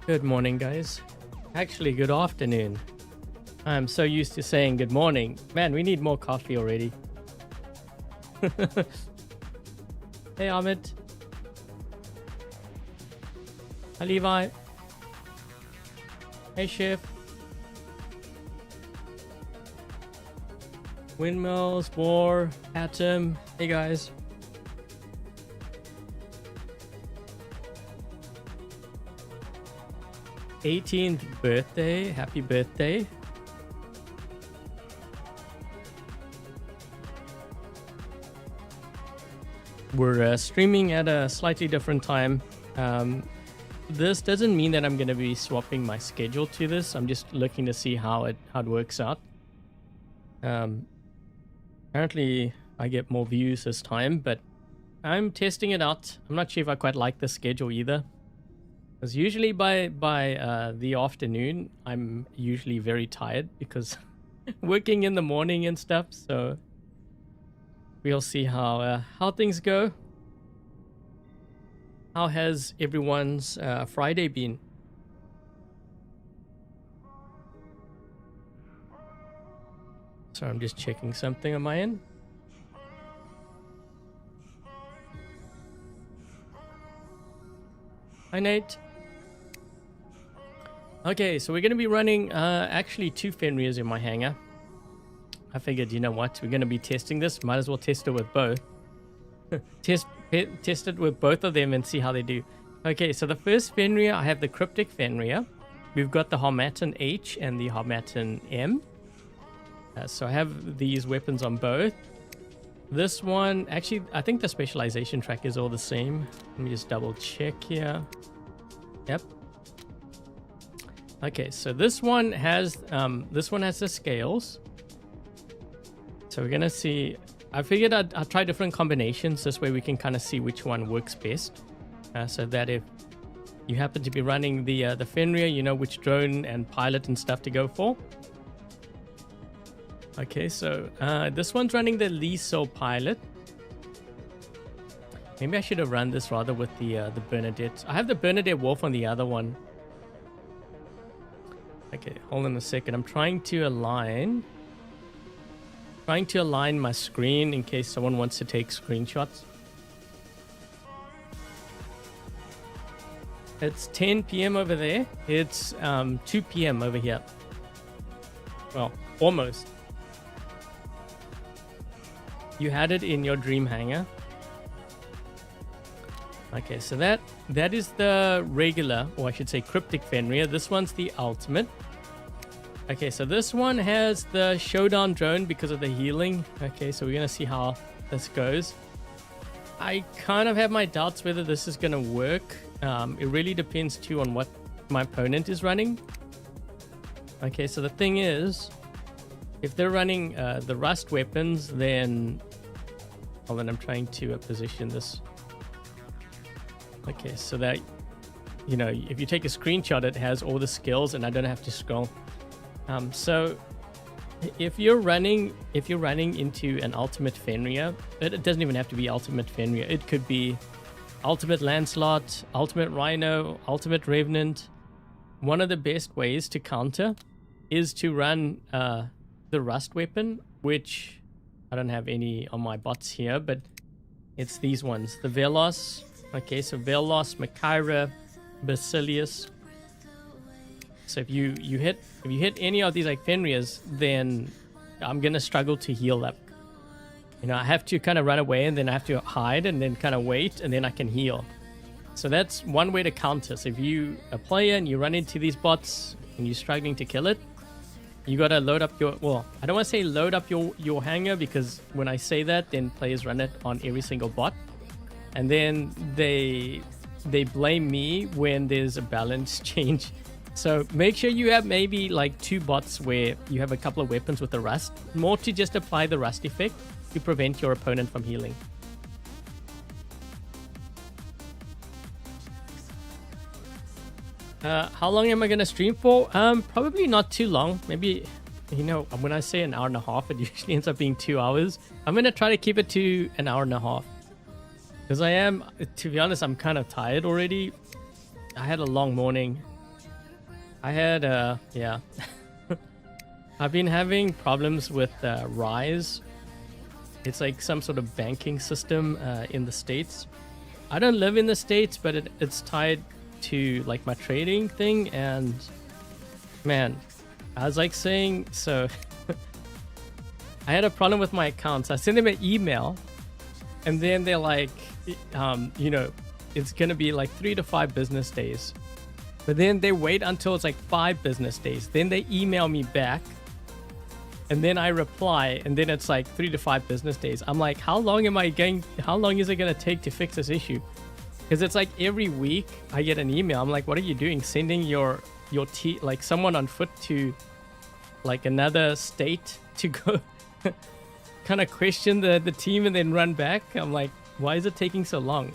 Good morning, guys. Actually, good afternoon. I'm so used to saying good morning. Man, we need more coffee already. Hey, Ahmed. Hi, Levi. Hey, Chef. Windmills, War, Atom. Hey, guys. '18th birthday. Happy birthday. We're streaming at a slightly different time. This doesn't mean that I'm going to be swapping my schedule to this. I'm just looking to see how it works out. Apparently, I get more views this time, but I'm testing it out. I'm not sure if I quite like the schedule either. Because usually by the afternoon, I'm usually very tired because working in the morning and stuff. So we'll see how things go. How has everyone's Friday been? So I'm just checking something on my end. Hi, Nate. Okay, so we're going to be running actually 2 Fenrirs in my hangar. I figured, you know what, we're going to be testing this. Might as well test it with both. Test it with both of them and see how they do. Okay, so the first Fenrir, I have the Cryptic Fenrir. We've got the Harmattan-H and the Harmattan-M. So I have these weapons on both. This one, actually, I think the specialization track is all the same. Let me just double check here. Yep. Okay, so this one has the scales. So we're gonna see. I figured I'd try different combinations. This way we can kind of see which one works best. So that if you happen to be running the Fenrir, you know which drone and pilot and stuff to go for. Okay, so this one's running the Liesel pilot. Maybe I should have run this rather with the Bernadette. I have the Bernadette Wolff on the other one. Okay, hold on a second. I'm trying to align my screen in case someone wants to take screenshots. It's 10 p.m. over there. It's 2 p.m. over here. Well, almost. You had it in your dream hangar. Okay, so that is the regular, or I should say Cryptic Fenrir. This one's the ultimate. Okay, so this one has the showdown drone because of the healing. Okay, so we're going to see how this goes. I kind of have my doubts whether this is going to work. It really depends too on what my opponent is running. Okay, so the thing is, if they're running the rust weapons, then... Hold on, I'm trying to position this. Okay, so that, you know, if you take a screenshot, it has all the skills and I don't have to scroll. So if you're running into an ultimate Fenrir, it doesn't even have to be ultimate Fenrir. It could be ultimate Lancelot, ultimate Rhino, ultimate Revenant. One of the best ways to counter is to run the rust weapon, which I don't have any on my bots here, but it's these ones, the Velos. Okay, so Velos, Machaira, Basilius. So if you hit any of these like Fenrirs, then I'm gonna struggle to heal up. You know, I have to kind of run away and then I have to hide and then kind of wait and then I can heal. So that's one way to counter. So if you a player and you run into these bots and you're struggling to kill it, you gotta load up your, well, I don't want to say load up your hangar, because when I say that, then players run it on every single bot, and then they blame me when there's a balance change. So make sure you have maybe like 2 bots where you have a couple of weapons with the rust, more to just apply the rust effect to prevent your opponent from healing. How long am I going to stream for? Probably not too long. Maybe, you know, when I say an hour and a half, it usually ends up being 2 hours. I'm going to try to keep it to an hour and a half. Because I am, to be honest, I'm kind of tired already. I had a long morning. I had yeah. I've been having problems with Rise. It's like some sort of banking system in the States. I don't live in the States, but it's tied to like my trading thing. And man, I was like saying, so I had a problem with my accounts. I sent them an email and then they're like, you know, it's going to be like 3 to 5 business days. But then they wait until it's like 5 business days. Then they email me back. And then I reply, and then it's like 3 to 5 business days. I'm like, how long is it going to take to fix this issue? Because it's like every week I get an email. I'm like, what are you doing? Sending your like someone on foot to like another state to go kind of question the team and then run back? I'm like, why is it taking so long?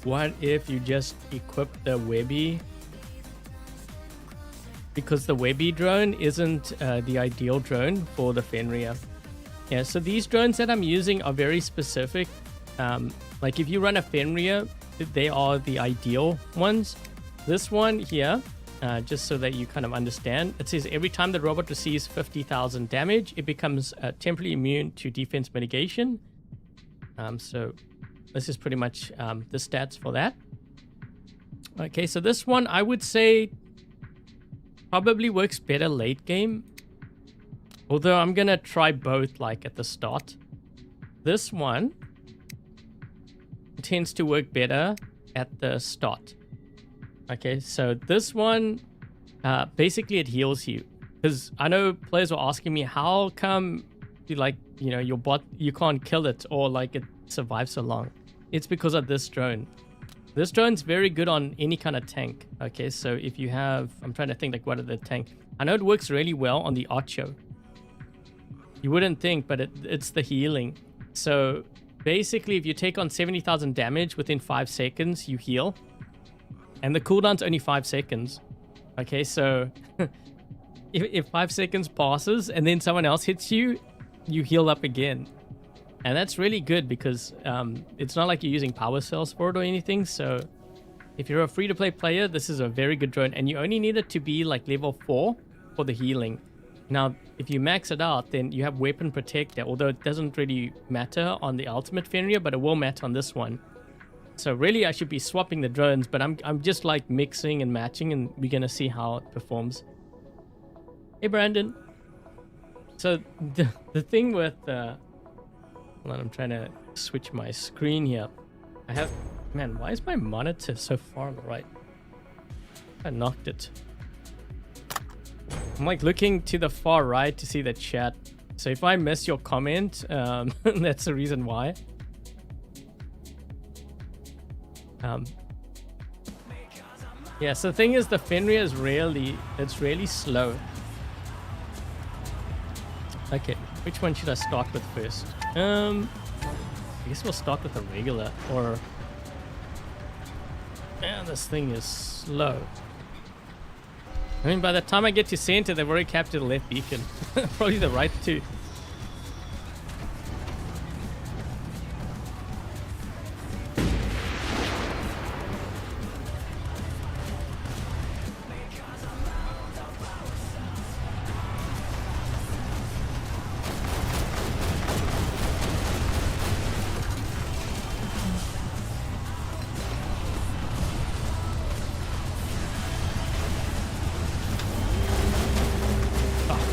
What if you just equip the Webby? Because the Webby drone isn't the ideal drone for the Fenrir. Yeah, so these drones that I'm using are very specific. Like if you run a Fenrir, they are the ideal ones. This one here, just so that you kind of understand, it says every time the robot receives 50,000 damage, it becomes temporarily immune to defense mitigation. So this is pretty much the stats for that. Okay, so this one I would say probably works better late game. Although I'm gonna try both like at the start. This one tends to work better at the start. Okay, so this one basically it heals you. Because I know players were asking me, how come you like, you know, your bot, you can't kill it or like it survives so long? It's because of this drone. This drone's very good on any kind of tank. Okay, so if you have, I'm trying to think like what are the tank. I know it works really well on the Archo. You wouldn't think, but it's the healing. So basically if you take on 70,000 damage within 5 seconds, you heal. And the cooldown's only 5 seconds. Okay, so if 5 seconds passes and then someone else hits you, you heal up again. And that's really good because it's not like you're using power cells for it or anything. So if you're a free-to-play player, this is a very good drone. And you only need it to be like level 4 for the healing. Now, if you max it out, then you have Weapon Protector. Although it doesn't really matter on the Ultimate Fenrir, but it will matter on this one. So really, I should be swapping the drones. But I'm just like mixing and matching. And we're going to see how it performs. Hey, Brandon. So the thing with... Hold on, I'm trying to switch my screen here. I have... Man, why is my monitor so far on the right? I knocked it. I'm like looking to the far right to see the chat. So if I miss your comment, that's the reason why. Yeah, so the thing is the Fenrir is really slow. Okay, which one should I start with first? I guess we'll start with a regular, or... Man, this thing is slow. I mean, by the time I get to center, they've already captured the left beacon. Probably the right too.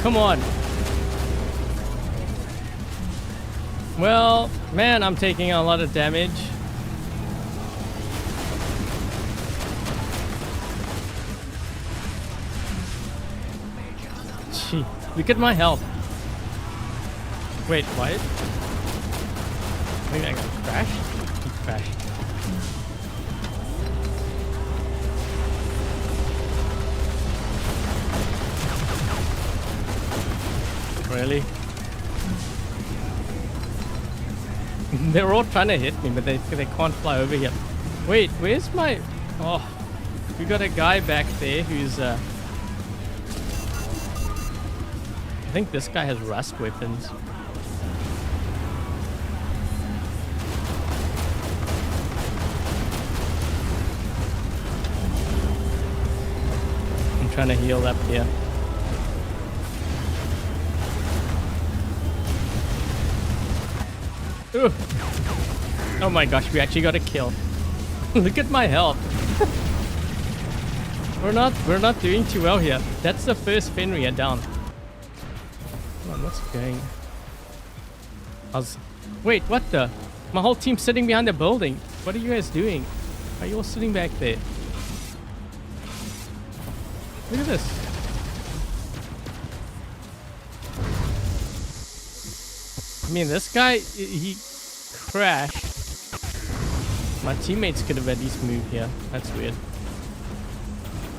Come on. Well, man, I'm taking a lot of damage. Gee, look at my health. Wait, what? I think I got crashed. He crashed. Really? They're all trying to hit me, but they can't fly over here. Wait, where's my... Oh, we got a guy back there who's... I think this guy has rust weapons. trying to heal up here. Ooh. Oh my gosh, we actually got a kill. Look at my health. We're not doing too well here. That's the first Fenrir down. Come on, what's going? Wait, what the? My whole team's sitting behind the building. What are you guys doing? Why are you all sitting back there? Look at this. I mean, this guy, he crashed. My teammates could have at least moved here. That's weird.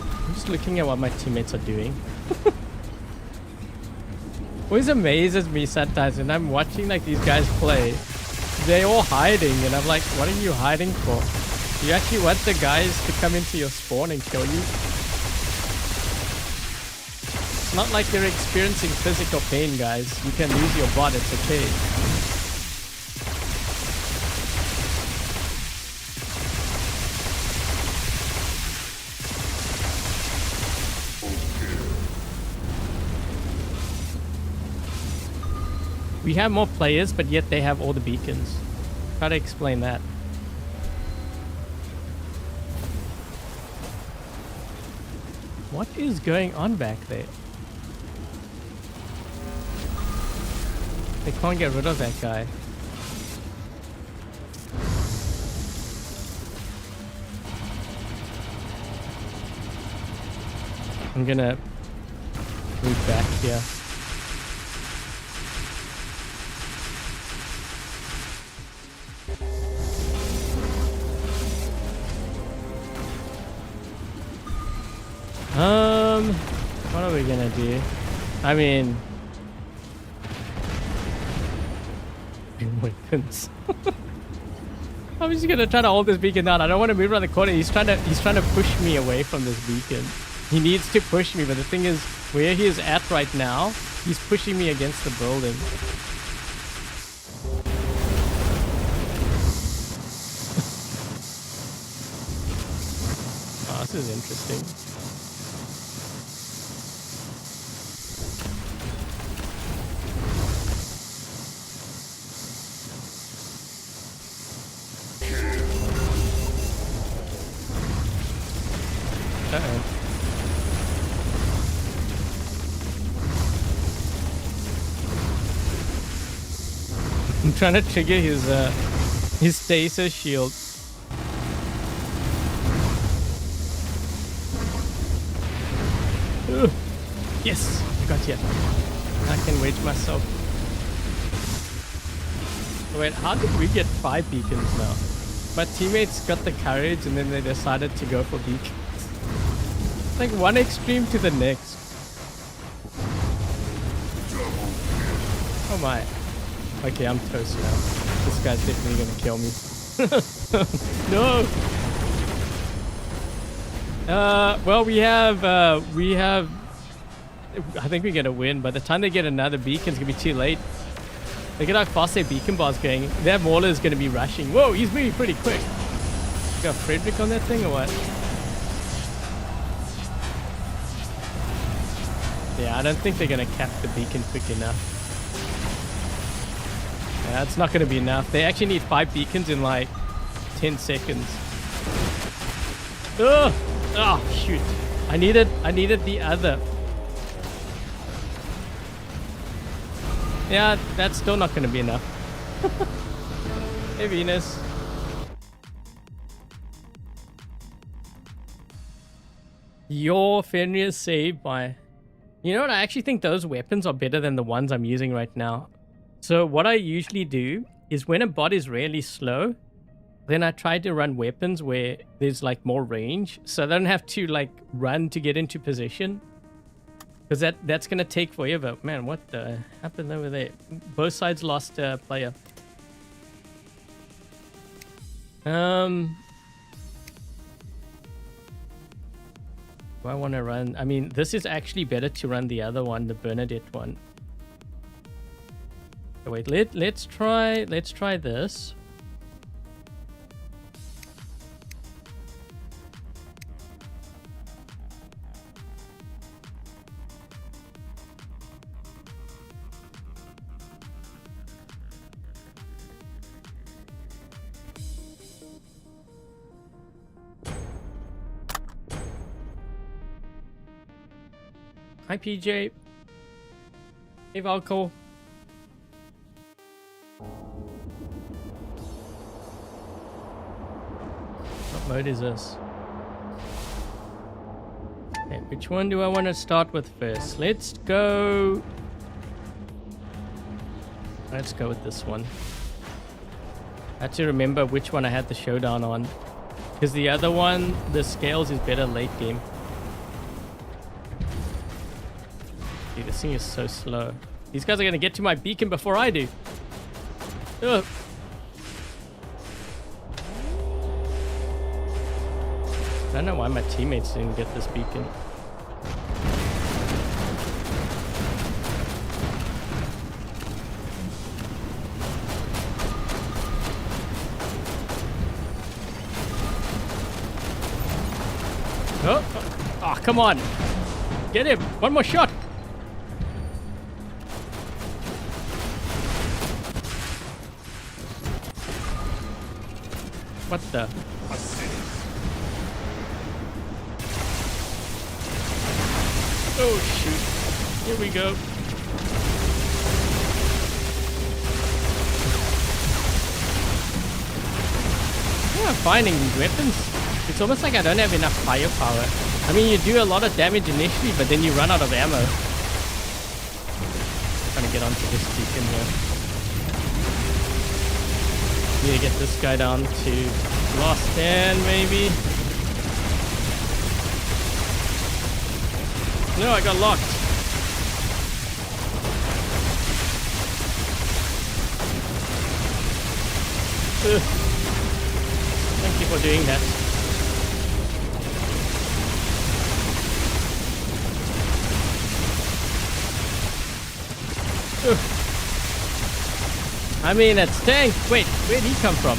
I'm just looking at what my teammates are doing. Always amazes me sometimes when I'm watching like these guys play. They're all hiding and I'm like, what are you hiding for? You actually want the guys to come into your spawn and kill you? It's not like you're experiencing physical pain, guys. You can lose your bot, it's okay. We have more players, but yet they have all the beacons. Try to explain that. What is going on back there? They can't get rid of that guy. I'm gonna move back here. What are we gonna do? I mean, weapons. I'm just gonna try to hold this beacon down. I don't want to move around the corner. He's trying to push me away from this beacon. He needs to push me, but the thing is, where he is at right now, he's pushing me against the building. Oh, this is interesting. I'm trying to trigger his stasis shield. Ugh. Yes, I got you. I can wedge myself. Wait, how did we get 5 beacons now? My teammates got the courage and then they decided to go for beacons. It's like one extreme to the next. Oh my. Okay, I'm toast now. This guy's definitely gonna kill me. No! Well, we have, I think we're gonna win. By the time they get another beacon, it's gonna be too late. Look at how fast their beacon bar's going. Their mauler is gonna be rushing. Whoa, he's moving pretty quick. You got Frederick on that thing or what? Yeah, I don't think they're gonna cap the beacon quick enough. Yeah, it's not going to be enough. They actually need 5 beacons in like 10 seconds. Ugh! Oh, shoot. I needed the other. Yeah, that's still not going to be enough. Hey, Venus. Your Fenrir is saved by... You know what? I actually think those weapons are better than the ones I'm using right now. So what I usually do is when a bot is really slow, then I try to run weapons where there's like more range. So I don't have to like run to get into position. Because that's going to take forever. Man, what the happened over there? Both sides lost a player. Do I want to run? I mean, this is actually better to run the other one, the Bernadette one. Wait, let's try this. Hi, PJ. Hey, Valko. What mode is this? Okay, which one do I want to start with first? Let's go with this one. I have to remember which one I had the showdown on. Because the other one, the scales is better late game. Dude, this thing is so slow. These guys are going to get to my beacon before I do. Ugh. I don't know why my teammates didn't get this beacon. Oh, come on. Get him. One more shot. What the? Oh, shoot. Here we go. Yeah, I'm finding these weapons. It's almost like I don't have enough firepower. I mean, you do a lot of damage initially, but then you run out of ammo. Trying to get onto this beacon here. Need to get this guy down to last stand, maybe. No, I got locked. Ugh. Thank you for doing that. Ugh. I mean, it's tank. Wait, where'd he come from?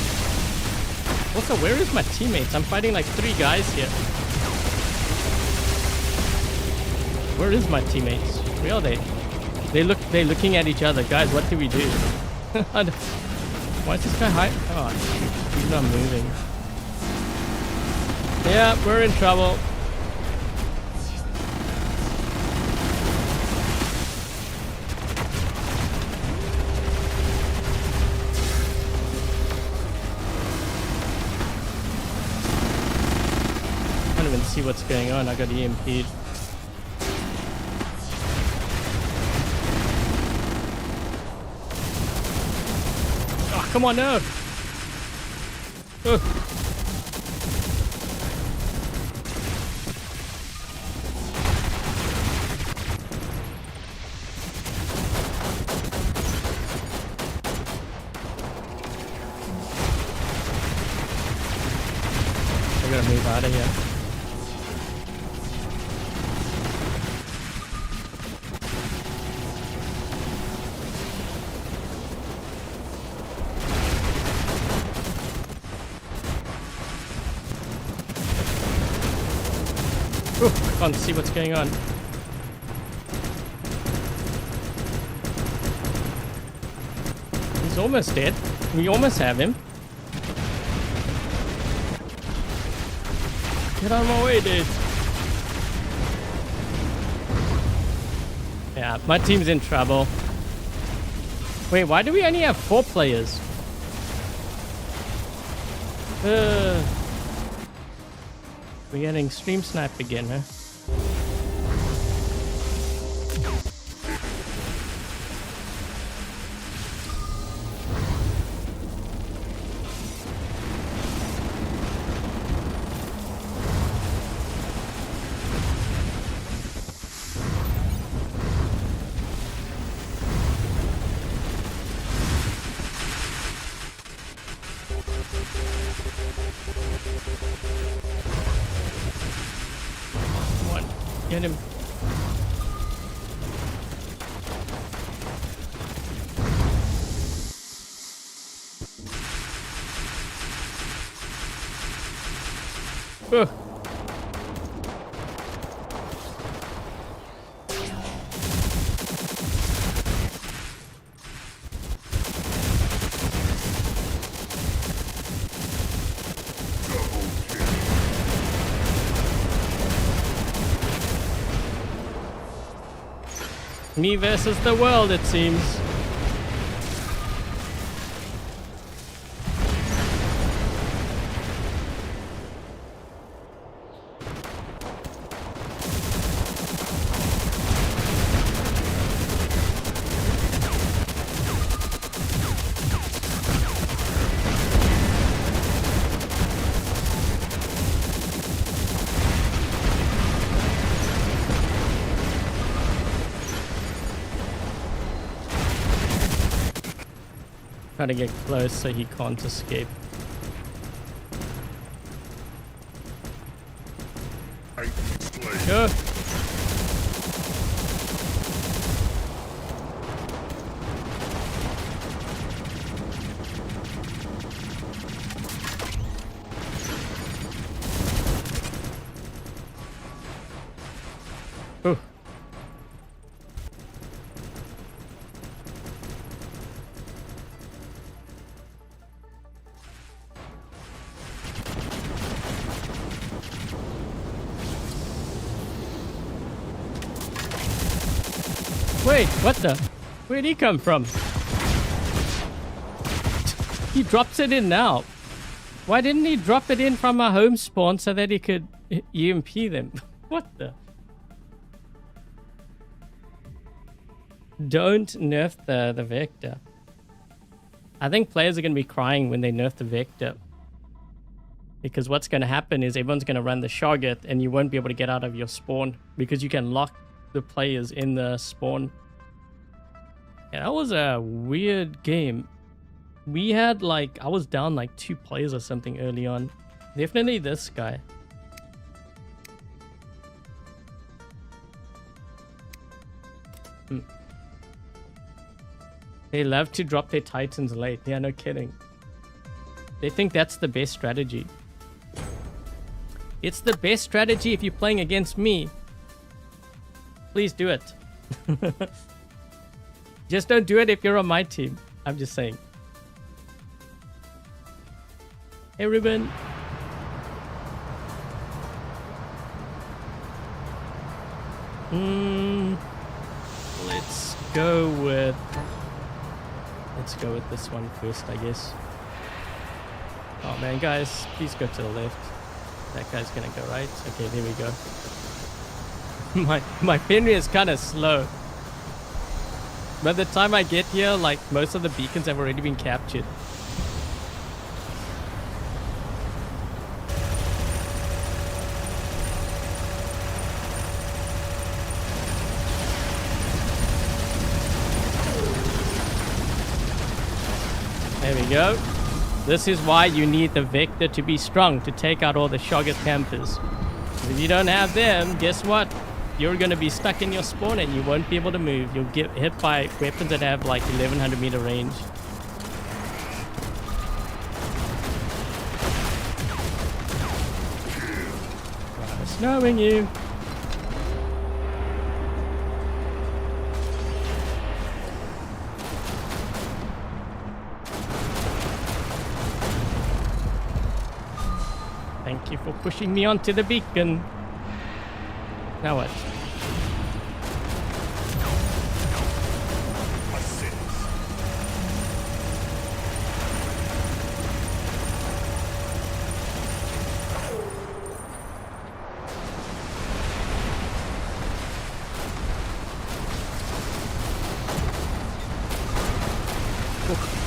Also, where is my teammates? I'm fighting like 3 guys here. Where is my teammates? Where are they? They're looking at each other. Guys, what do we do? Why is this guy high? Oh, shoot. He's not moving. Yeah, we're in trouble. I can't even see what's going on. I got EMP'd. Come on, no! Ugh. I gotta move out of here. Can't see what's going on. He's almost dead. We almost have him. Get out of my way, dude. Yeah, my team's in trouble. Wait, why do we only have 4 players? We're getting stream sniped again, huh? Get him. Ugh. Me versus the world, it seems. Trying to get close so he can't escape. Go. Ooh. Wait, what the? Where'd he come from? He drops it in now. Why didn't he drop it in from our home spawn so that he could EMP them? What the? Don't nerf the Vector. I think players are going to be crying when they nerf the Vector. Because what's going to happen is everyone's going to run the Shogget and you won't be able to get out of your spawn because you can lock the players in the spawn. Yeah, that was a weird game. We had like, I was down like 2 players or something early on. Definitely this guy. They love to drop their Titans late. Yeah, no kidding. They think that's the best strategy. It's the best strategy if you're playing against me. Please do it. Just don't do it if you're on my team. I'm just saying. Hey, Ruben. Let's go with this one first, I guess. Oh man, guys, please go to the left. That guy's gonna go right. Okay, there we go. My Fenrir is kind of slow. By the time I get here, like, most of the beacons have already been captured. There we go. This is why you need the Vector to be strong, to take out all the Shogget campers. If you don't have them, guess what? You're going to be stuck in your spawn and you won't be able to move. You'll get hit by weapons that have like 1100 meter range. Snowing you. Thank you for pushing me onto the beacon. Now what?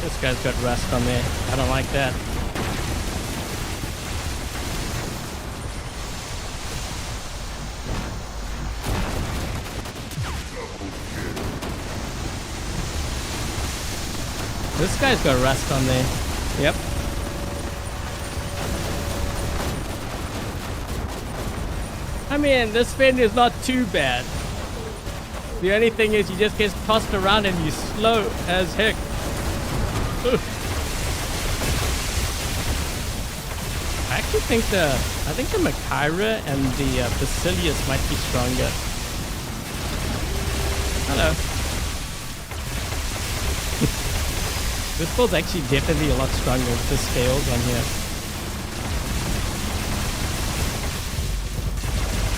This guy's got rust on there. I don't like that. This guy's got rust on there. Yep. I mean, this Fenrir is not too bad. The only thing is you just get tossed around and you're slow as heck. I actually think the Machaira and the Basilius might be stronger. Hello. This build's actually definitely a lot stronger with the scales on here.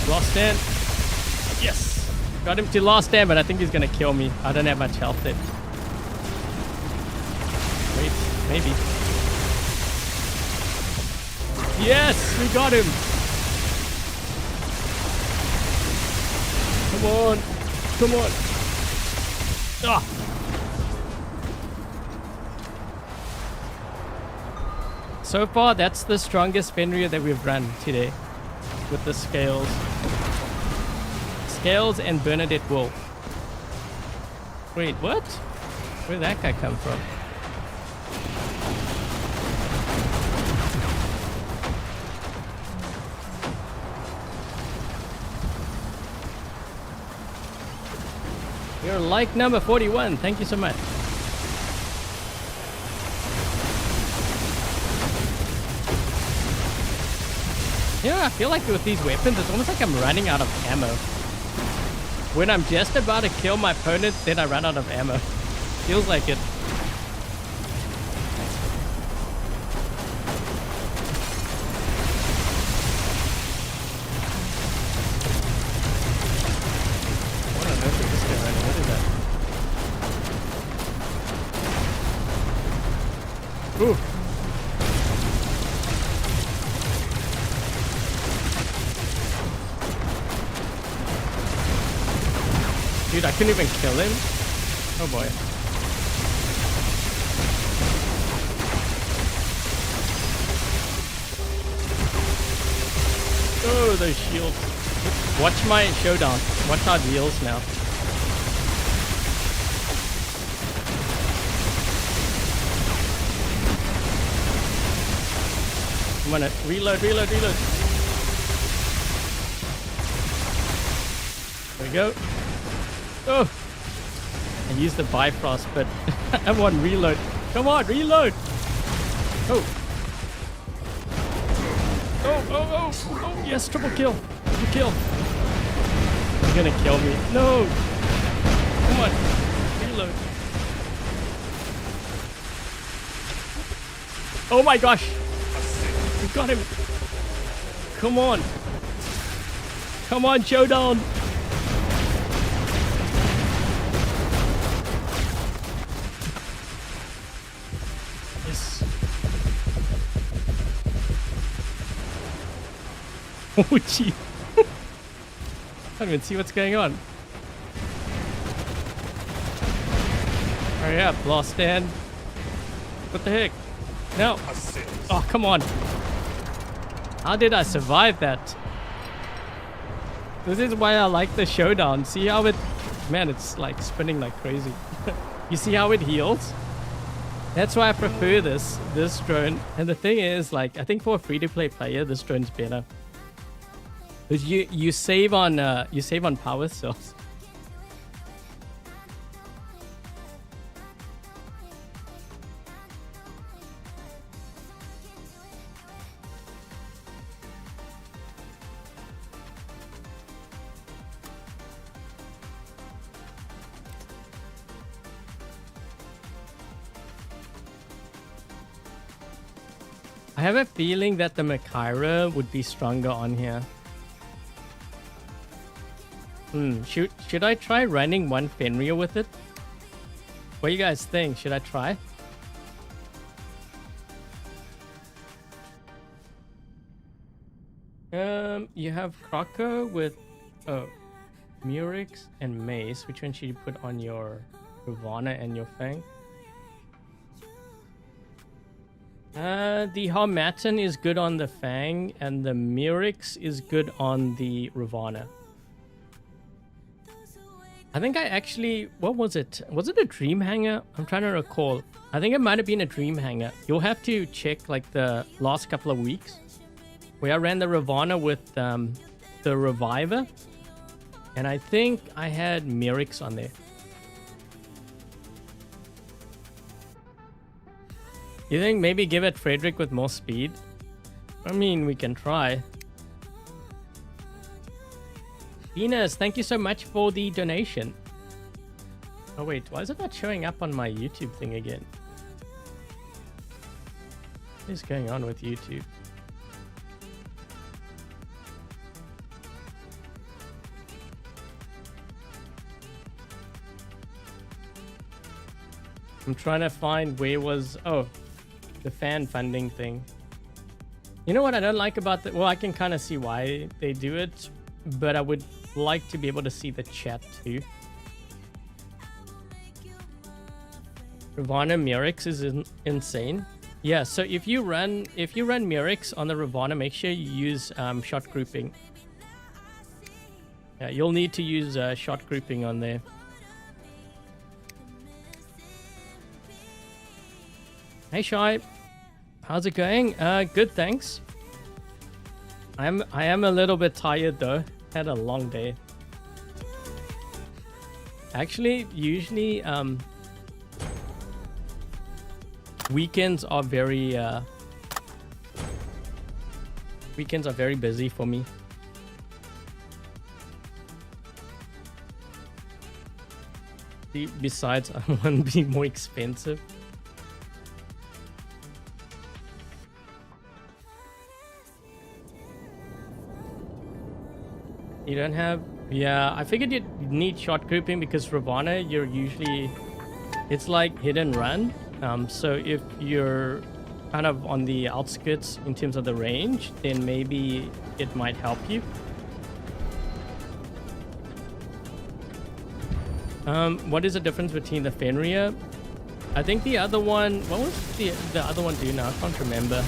Lost in. Yes. Got him to last stand, but I think he's gonna kill me. I don't have much health left. Wait, maybe. Yes, we got him. Come on. Come on. Ah. So far, that's the strongest Fenrir that we've run today. With the scales. Scales and Bernadette Wolff. Wait, what? Where'd that guy come from? You're like number 41. Thank you so much. You know, I feel like with these weapons, it's almost like I'm running out of ammo. When I'm just about to kill my opponent, then I run out of ammo. Feels like it. What on earth is this guy running? What is that? Ooh. Dude, I couldn't even kill him. Oh boy. Oh, those shields. Watch my showdown. Watch our deals now. I'm gonna reload. There we go. Oh, I used the Bifrost, but I want reload. Come on, reload. Oh, yes, triple kill. He's gonna kill me. No. Come on, reload. Oh my gosh. We got him. Come on, showdown. Oh gee. I don't even see what's going on. Hurry up, last stand. What the heck? No. Oh, come on. How did I survive that? This is why I like the showdown. See how it... Man, it's like spinning like crazy. You see how it heals? That's why I prefer this drone. And the thing is, like, I think for a free-to-play player, this drone's better. Because you save on power cells. I have a feeling that the Makaira would be stronger on here. Should I try running one Fenrir with it? What do you guys think? Should I try? You have Kroko with Murex and Mace. Which one should you put on your Ravana and your Fang? The Harmattan is good on the Fang, and the Murex is good on the Ravana. I think I actually... What was it? Was it a Dream Hanger? I'm trying to recall. I think it might have been a Dream Hanger. You'll have to check like the last couple of weeks. Where I ran the Ravana with the Reviver. And I think I had Murex on there. You think maybe give it Frederick with more speed? I mean, we can try. Venus, thank you so much for the donation. Oh wait, why is it not showing up on my YouTube thing again? What is going on with YouTube? I'm trying to find where was... Oh, the fan funding thing. You know what I don't like about that? Well, I can kind of see why they do it, but I would like to be able to see the chat too. Ravana Murex is insane. Yeah, so if you run Murex on the Ravana, make sure you use shot grouping. Yeah, you'll need to use shot grouping on there. Hey Shai, how's it going? Good, thanks. I am a little bit tired though. Had a long day. Actually, usually weekends are very busy for me. Besides, I want to be more expensive. You don't have... Yeah, I figured you'd need shot grouping because Ravana, you're usually... It's like hit and run. So if you're kind of on the outskirts in terms of the range, then maybe it might help you. What is the difference between the Fenrir? I think the other one... What was the other one do now? I can't remember.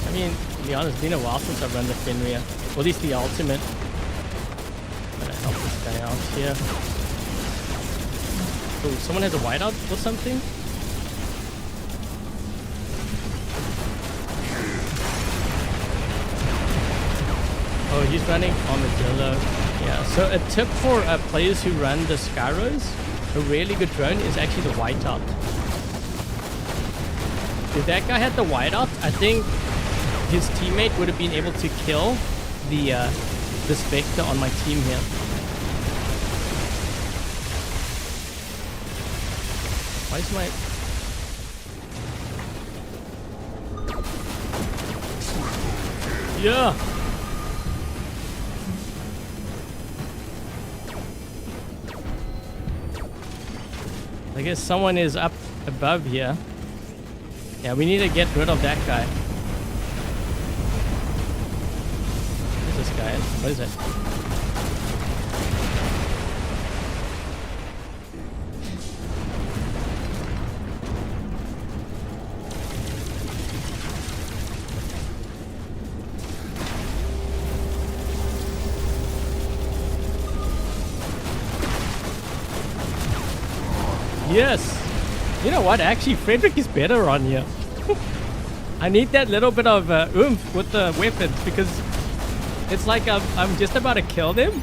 I mean, to be honest, it's been a while since I've run the Fenrir. Or at least the ultimate. I'm gonna help this guy out here. Oh, someone has a whiteout or something? Oh, he's running Armadillo. Yeah, so a tip for players who run the Skyros, a really good drone is actually the whiteout. If that guy had the whiteout, I think his teammate would have been able to kill the Spectre on my team here. Why is my... Yeah! I guess someone is up above here. Yeah, we need to get rid of that guy. Who's this guy? What is it? Yes. You know what? Actually, Frederick is better on here. I need that little bit of oomph with the weapons because it's like I'm just about to kill them.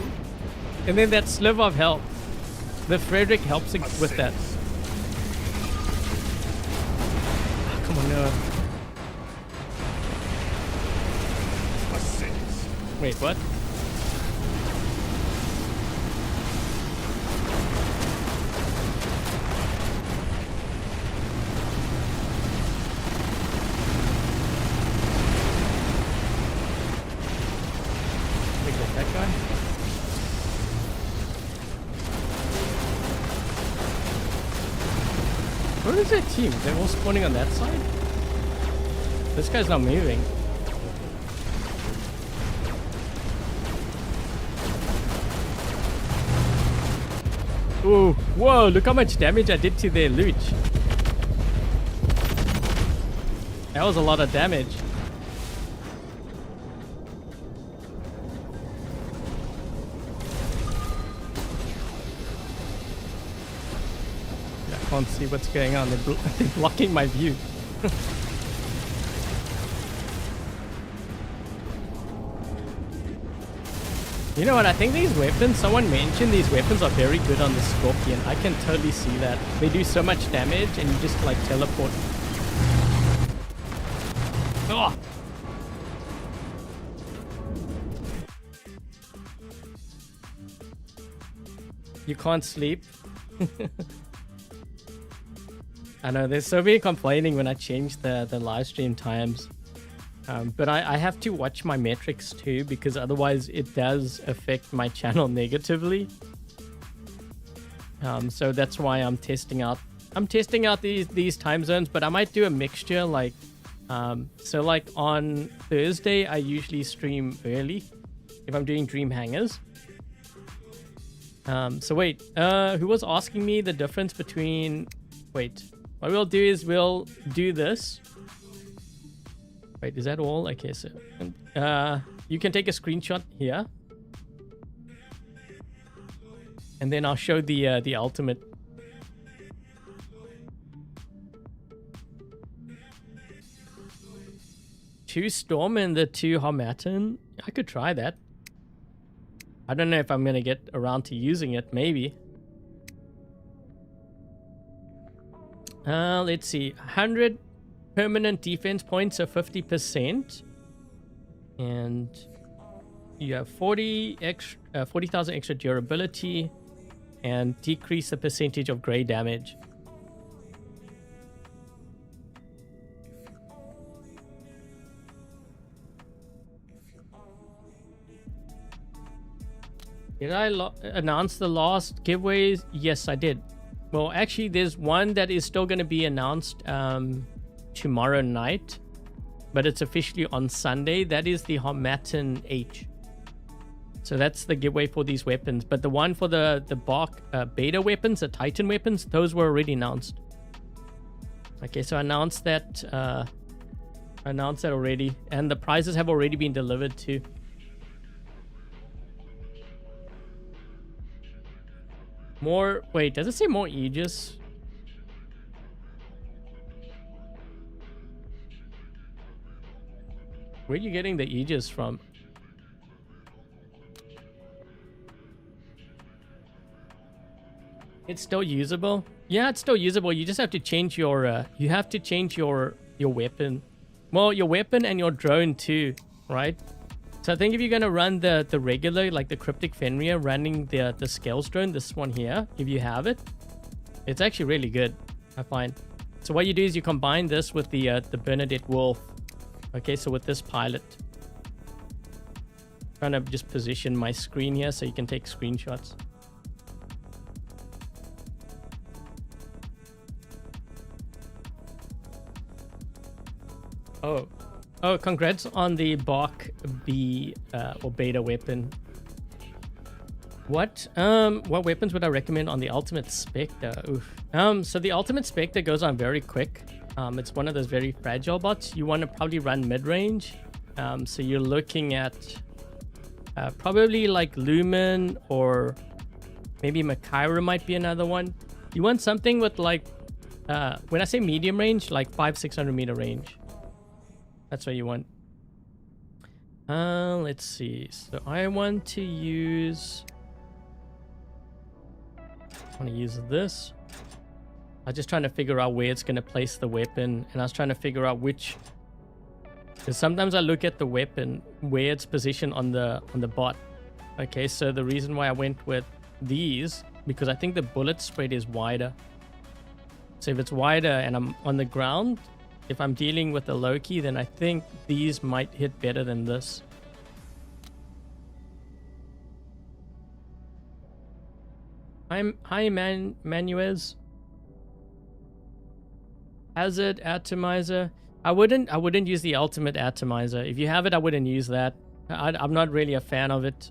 And then that sliver of health. The Frederick helps with that. Oh, come on, no. Wait, what? Where is their team? They're all spawning on that side? This guy's not moving. Ooh, whoa, look how much damage I did to their loot. That was a lot of damage. I can't see what's going on. They're blocking my view. You know what? I think these weapons, someone mentioned these weapons are very good on the Scorpion. I can totally see that. They do so much damage and you just like teleport. Oh! You can't sleep. I know there's so many complaining when I change the live stream times. But I have to watch my metrics too, because otherwise it does affect my channel negatively. So that's why I'm testing out I'm testing out these time zones, but I might do a mixture. Like, so like on Thursday, I usually stream early if I'm doing Dream Hangers. So wait, who was asking me the difference between? Wait, what we'll do is we'll do this. Wait, is that all? Okay, so you can take a screenshot here, and then I'll show the ultimate. Two Storm and the two Harmattan. I could try that. I don't know if I'm gonna get around to using it. Maybe. Let's see. 100 permanent defense points, so 50%, and you have 40,000 extra durability, and decrease the percentage of gray damage. Did I announce the last giveaways? Yes, I did. Well, actually, there's one that is still going to be announced tomorrow night, but it's officially on Sunday. That is the Harmattan-H. So that's the giveaway for these weapons. But the one for the Bark beta weapons, the Titan weapons, those were already announced. Okay, so I announced that already, and the prizes have already been delivered too. More, wait, does it say more Aegis? Where are you getting the Aegis from? It's still usable? Yeah, it's still usable. You just have to change your your weapon. Well, your weapon and your drone too, right? So I think if you're going to run the regular, like the Cryptic Fenrir, running the Scales drone, this one here, if you have it, it's actually really good, I find. So what you do is you combine this with the Bernadette Wolff. Okay, so with this pilot. I'm trying to just position my screen here so you can take screenshots. Oh, congrats on the Bark B or beta weapon. What weapons would I recommend on the Ultimate Spectre? Oof. So the Ultimate Spectre goes on very quick. It's one of those very fragile bots. You want to probably run mid-range. So you're looking at probably like Lumen, or maybe Makaira might be another one. You want something with like, when I say medium range, like 500-600 meter range. That's what you want. Let's see. So I want to use this. I was just trying to figure out where it's going to place the weapon, and I was trying to figure out which, because sometimes I look at the weapon where it's positioned on the bot. Okay, so the reason why I went with these, because I think the bullet spread is wider. So if it's wider and I'm on the ground, if I'm dealing with a Loki, then I think these might hit better than this. Hi, Manuez. Hazard Atomizer. I wouldn't use the Ultimate Atomizer. If you have it, I wouldn't use that. I'm not really a fan of it.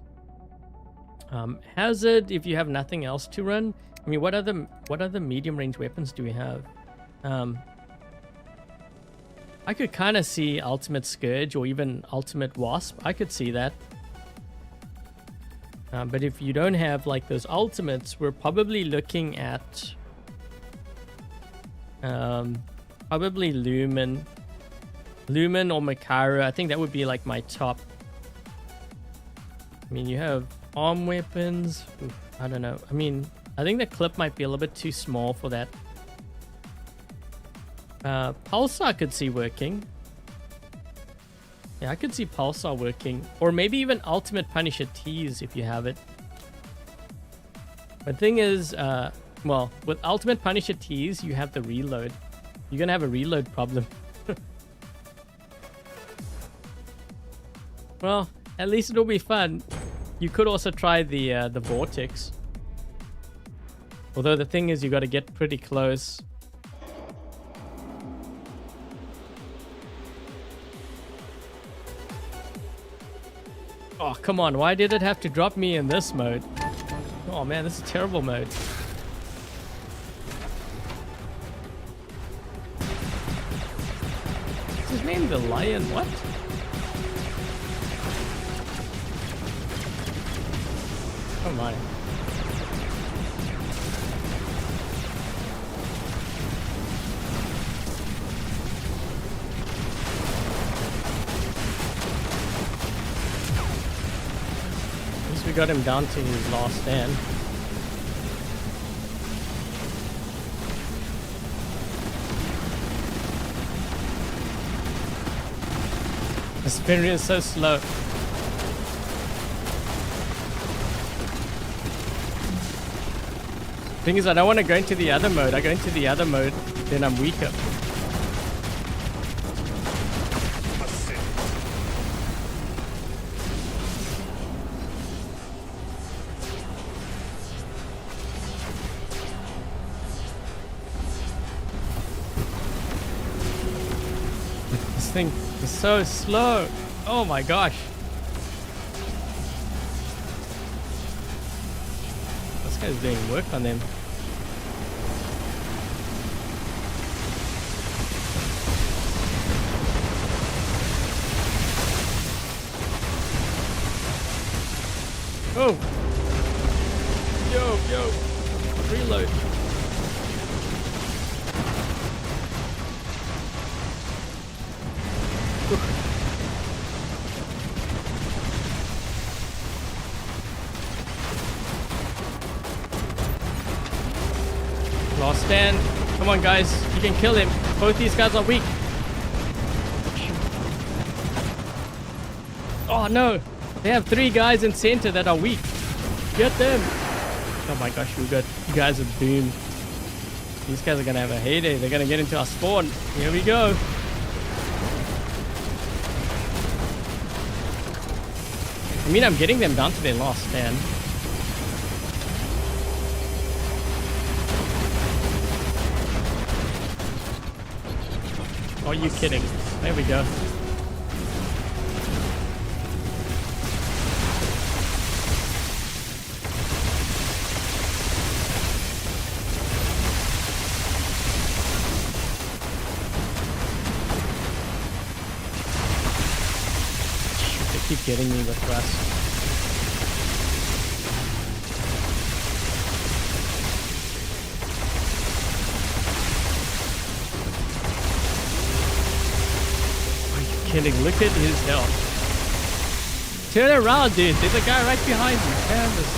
Hazard, if you have nothing else to run. I mean, what other medium range weapons do we have? I could kind of see Ultimate Scourge or even Ultimate Wasp. I could see that. But if you don't have like those ultimates, we're probably looking at probably Lumen or Makaira. I think that would be like my top. I mean, you have arm weapons. Oof, I don't know. I mean, I think the clip might be a little bit too small for that. Pulsar I could see working. Yeah, I could see Pulsar working. Or maybe even Ultimate Punisher Tease if you have it. But the thing is, well, with Ultimate Punisher Tease, you have the reload. You're going to have a reload problem. Well, at least it'll be fun. You could also try the Vortex. Although the thing is, you got to get pretty close. Oh, come on. Why did it have to drop me in this mode? Oh, man, this is a terrible mode. What's his name? The Lion? What? Oh, my. We got him down to his last stand. This Fenrir is so slow. Thing is, I don't want to go into the other mode. I go into the other mode, then I'm weaker. Thing is so slow. Oh my gosh. This guy's doing work on them. Oh. Yo. Reload. Last stand. Come on, guys. You can kill him. Both these guys are weak. Oh, no. They have 3 guys in center that are weak. Get them. Oh, my gosh. You guys are doomed. These guys are going to have a heyday. They're going to get into our spawn. Here we go. I mean, I'm getting them down to their last stand. Are you kidding? There we go. They keep getting me with rust. Kidding. Look at his health. Turn around, dude. There's a guy right behind you. Damn this.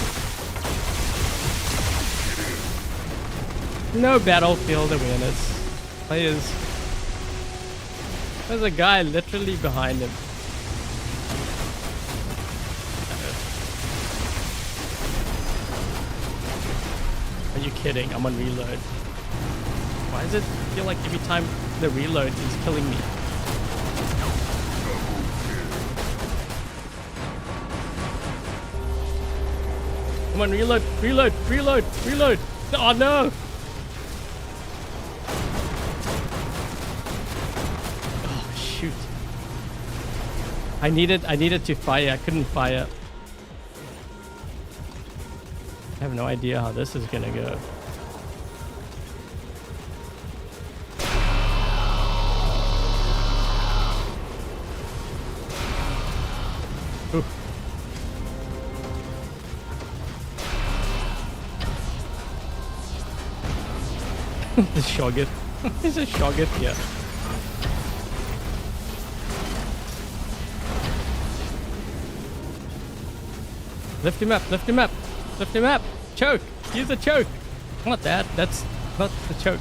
No battlefield awareness. Players. There's a guy literally behind him. Are you kidding? I'm on reload. Why does it feel like every time the reload is killing me? Come on, reload, reload, reload, reload. Oh no! Oh shoot. I needed to fire. I couldn't fire. I have no idea how this is gonna go. Ooh. The Shoggoth. There's a Shoggoth here. Lift him up, lift him up, lift him up. Choke. Use the choke. Not that. That's not the choke.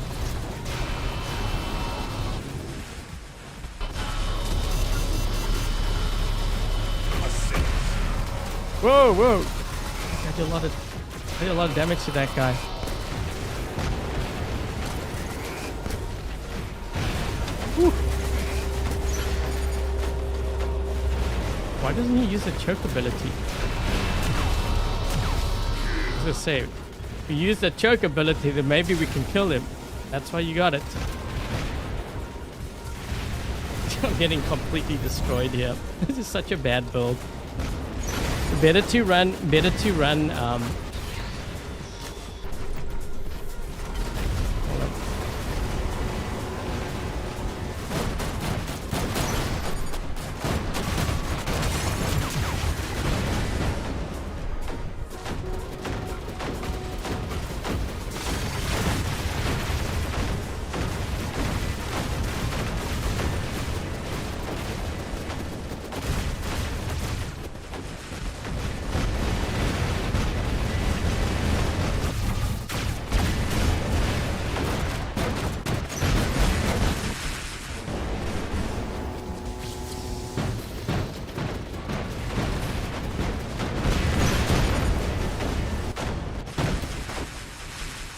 Whoa, whoa. I did a lot of damage to that guy. Whew. Why doesn't he use the choke ability? I was gonna say, if we use the choke ability, then maybe we can kill him. That's why you got it. I'm getting completely destroyed here. This is such a bad build. Better to run.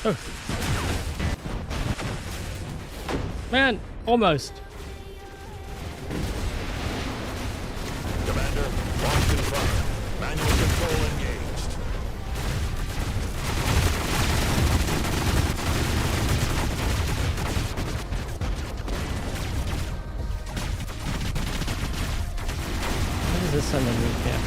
Oh. Man, almost. Commander, launch confirmed. Manual control engaged. What is this underneath here?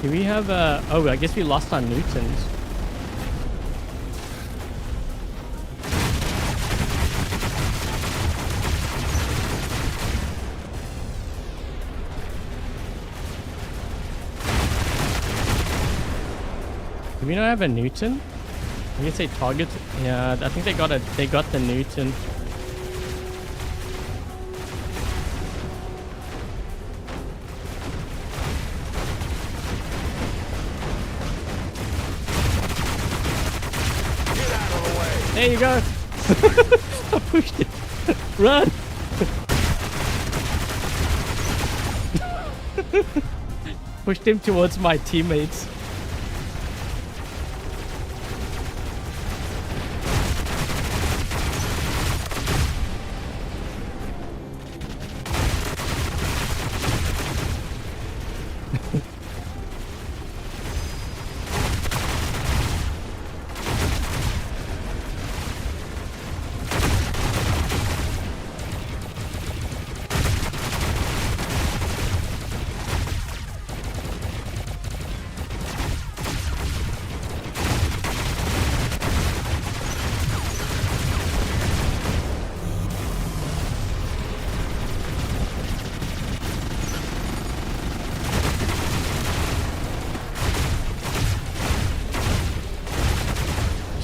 Do we have oh, I guess we lost our Newtons. Do we not have a Newton? I guess they target. Yeah, I think they got the Newton. There you go. I pushed it. Run. Pushed him towards my teammates.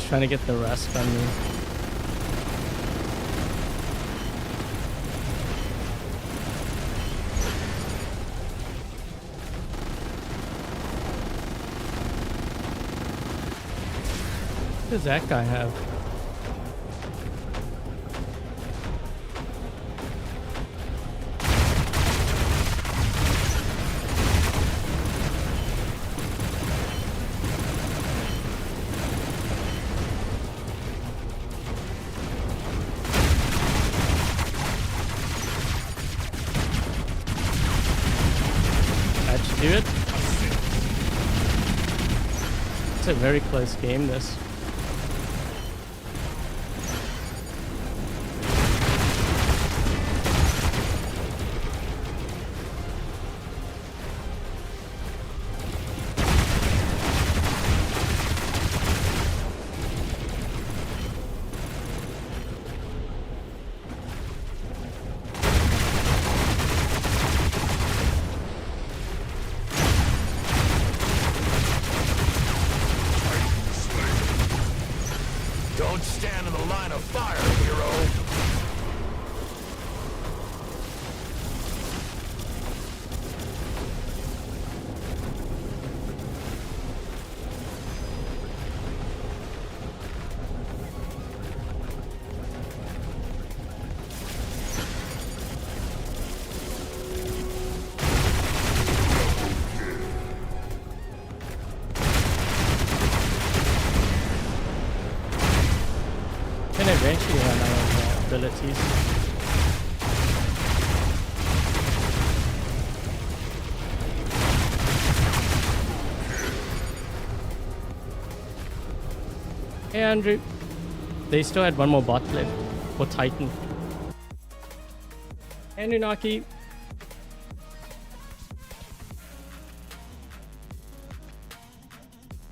Trying to get the rest on me. What does that guy have? Do it. It's a very close game, this. Don't stand in the line of fire, hero! Eventually run out of abilities. Hey, Andrew. They still had one more bot left for Titan. Hey, Nunaki.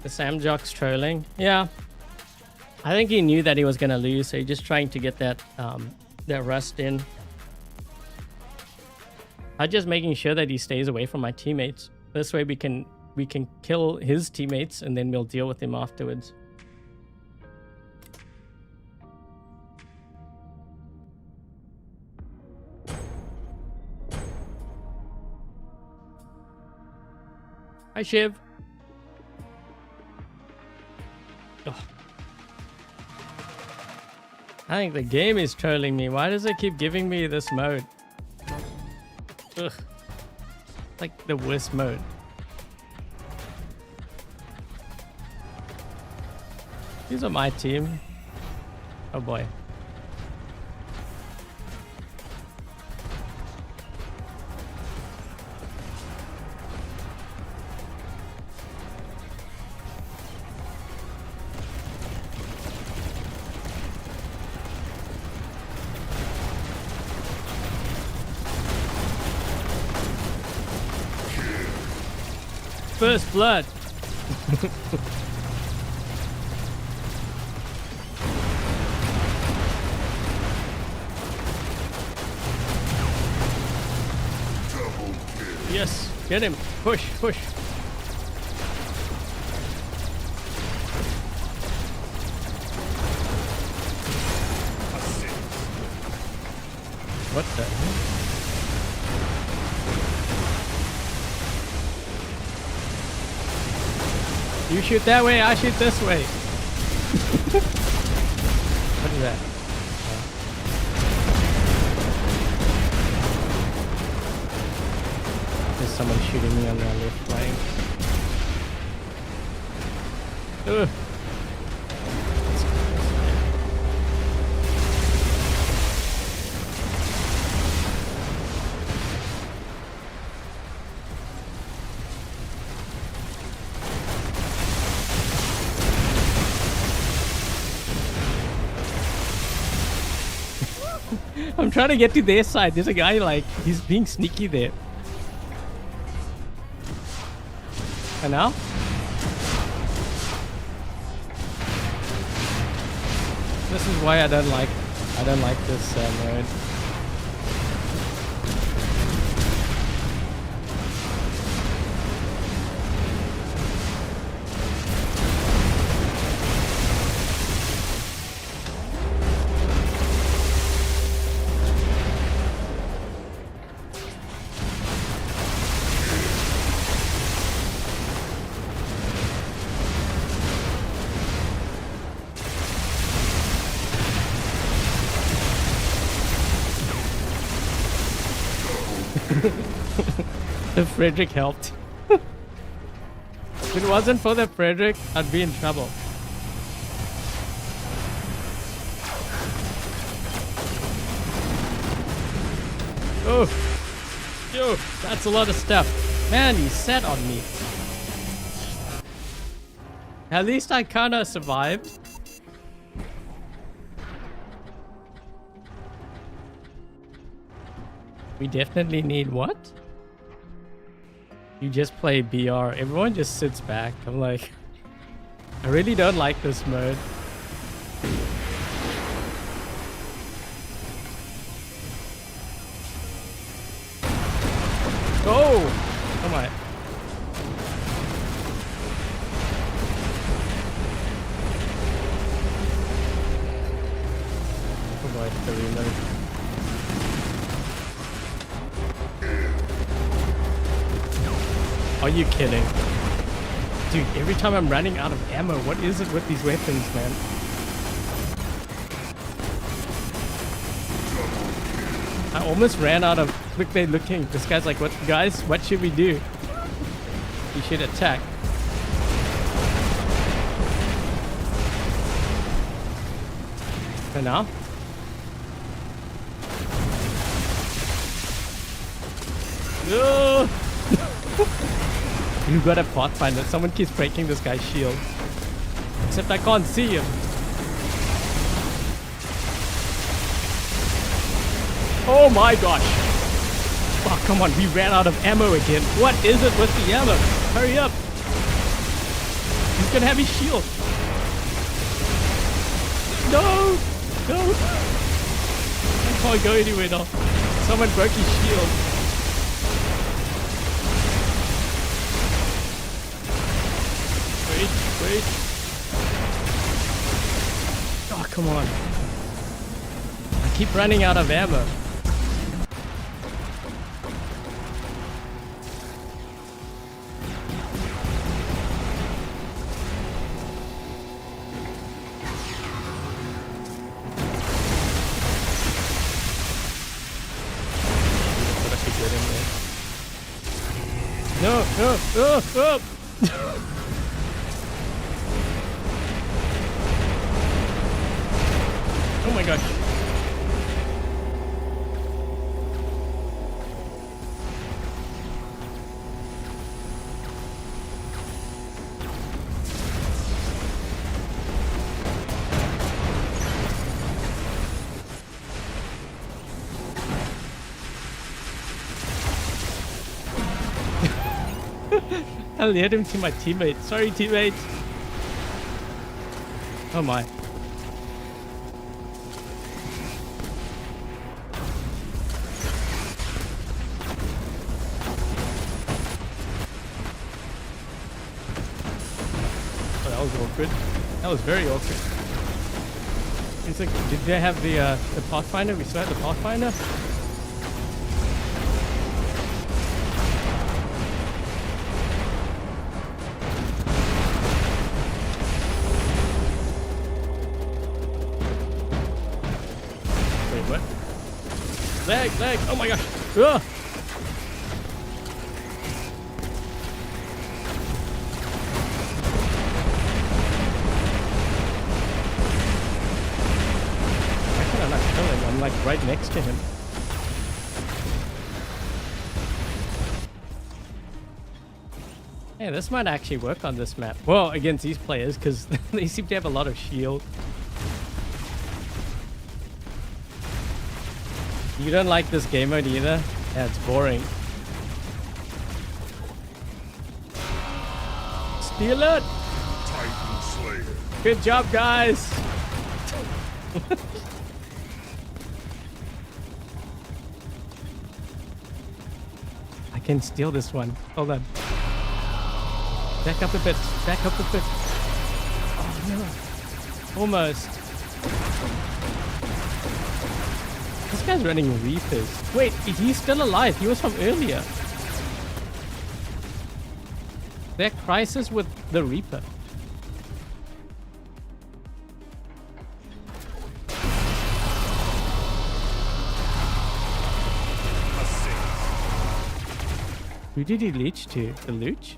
The Sam Jock's trolling. Yeah. I think he knew that he was going to lose, so he's just trying to get that that rust in. I'm just making sure that he stays away from my teammates. This way we can kill his teammates and then we'll deal with him afterwards. Hi, Shiv. Ugh. I think the game is trolling me. Why does it keep giving me this mode? Ugh. Like the worst mode. These are my team. Oh boy. First blood. Yes, get him. Push, push. What the hell? You shoot that way, I shoot this way. What is that? There's someone shooting me on the left flank. Ugh. I'm trying to get to their side. There's a guy like, he's being sneaky there. And now? This is why I don't like this mode. The Frederick helped. If it wasn't for the Frederick, I'd be in trouble. Oh, yo, that's a lot of stuff. Man, he sat on me. At least I kinda survived. We definitely need what? You just play BR. Everyone just sits back. I'm like, I really don't like this mode. Oh! Come on. Oh boy, the reload. Are you kidding? Dude, every time I'm running out of ammo, what is it with these weapons, man? I almost ran out of... Look, they're looking. This guy's like, what, guys, what should we do? We should attack. And now? No! You got a pathfinder. Someone keeps breaking this guy's shield. Except I can't see him. Oh my gosh. Oh, come on. We ran out of ammo again. What is it with the ammo? Hurry up. He's gonna have his shield. No. No. I can't go anywhere now. Someone broke his shield. Wait. Oh, come on. I keep running out of ammo. No. Oh my gosh. I led him to my teammate. Sorry, teammate. Oh my. Oh, that was awkward. That was very awkward. It's like, did they have the Pathfinder? We still had the Pathfinder? Lag! Oh my gosh! Ugh. Why can I not kill him? I'm like right next to him. Hey, this might actually work on this map. Well, against these players, because they seem to have a lot of shield. You don't like this game mode either? Yeah, it's boring. Steal it! Titan Slayer. Good job, guys! I can steal this one. Hold on. Back up a bit. Back up a bit. Oh no. Almost. This guy's running Reapers. Wait, he's still alive. He was from earlier. Their crisis with the Reaper. Who did he leech to? The Luch?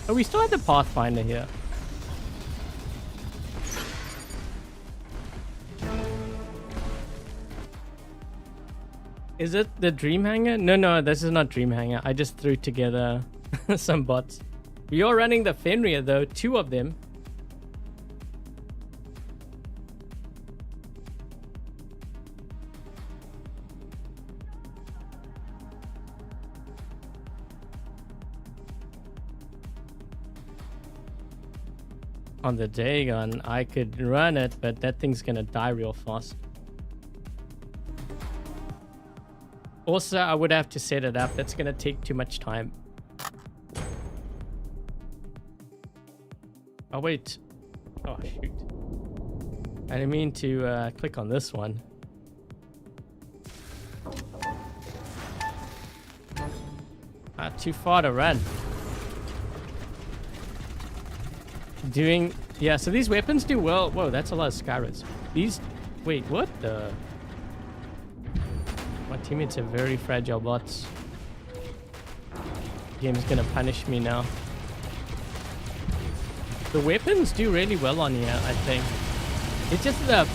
Oh, we still have the Pathfinder here. Is it the Dream Hanger? No, this is not Dream Hanger. I just threw together some bots. We are running the Fenrir though, 2 of them. On the Dagon, I could run it, but that thing's gonna die real fast. Also, I would have to set it up. That's going to take too much time. Oh, wait. Oh, shoot. I didn't mean to click on this one. Too far to run. Yeah, so these weapons do well. Whoa, that's a lot of Skyrats. These... Wait, what the... My teammates are very fragile bots. Game's gonna punish me now. The weapons do really well on here, I think. It's just the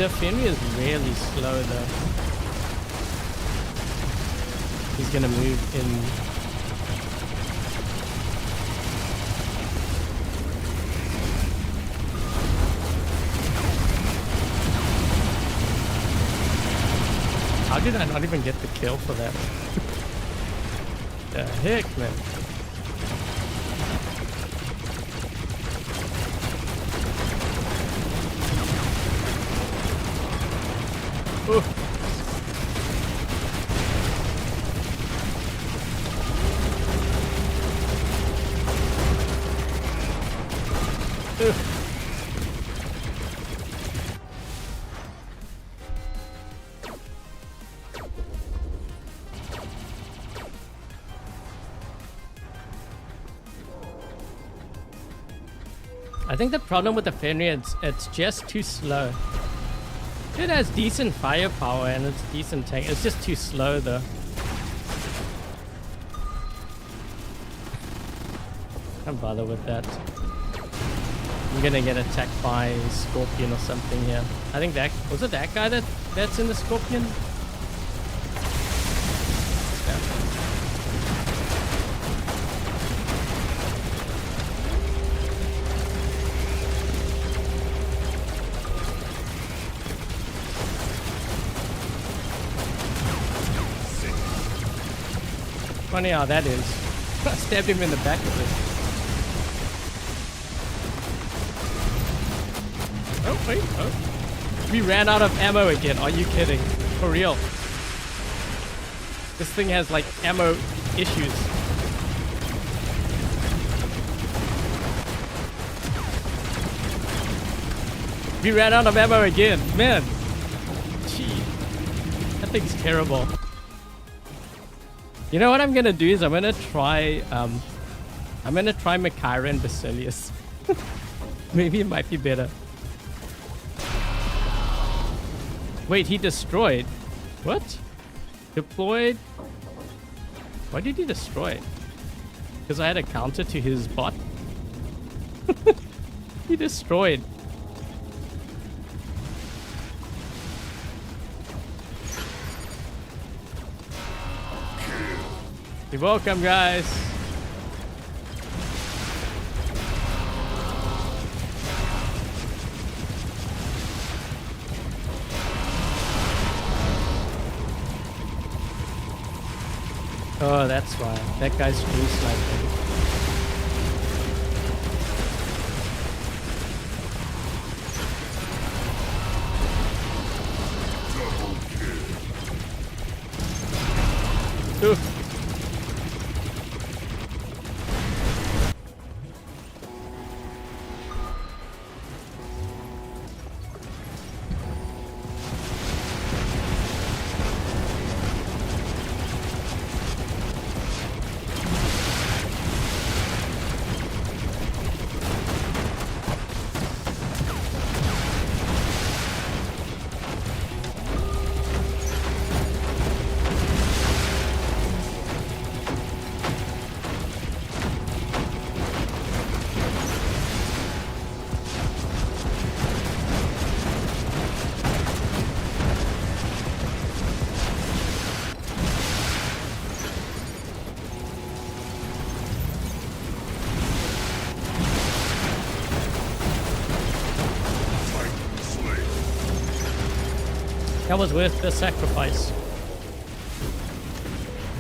Fenrir is really slow though. He's gonna move in. did I not even get the kill for that? The heck, man. Ooh. I think the problem with the Fenrir, it's just too slow. It has decent firepower and it's decent tank. It's just too slow though. Can't bother with that. I'm gonna get attacked by Scorpion or something here. I think that was it. That guy that's in the Scorpion. Yeah. Funny how that is. I stabbed him in the back of it. Oh, wait. Oh. We ran out of ammo again. Are you kidding? For real. This thing has like ammo issues. We ran out of ammo again. Man. Gee. That thing's terrible. You know what I'm gonna do is I'm gonna try Makaira and Basilius. Maybe it might be better. Wait, he destroyed. What? Deployed? Why did he destroy it? Because I had a counter to his bot? He destroyed. You're welcome, guys. Oh, that's why. That guy's stream sniping. Oof. That was worth the sacrifice.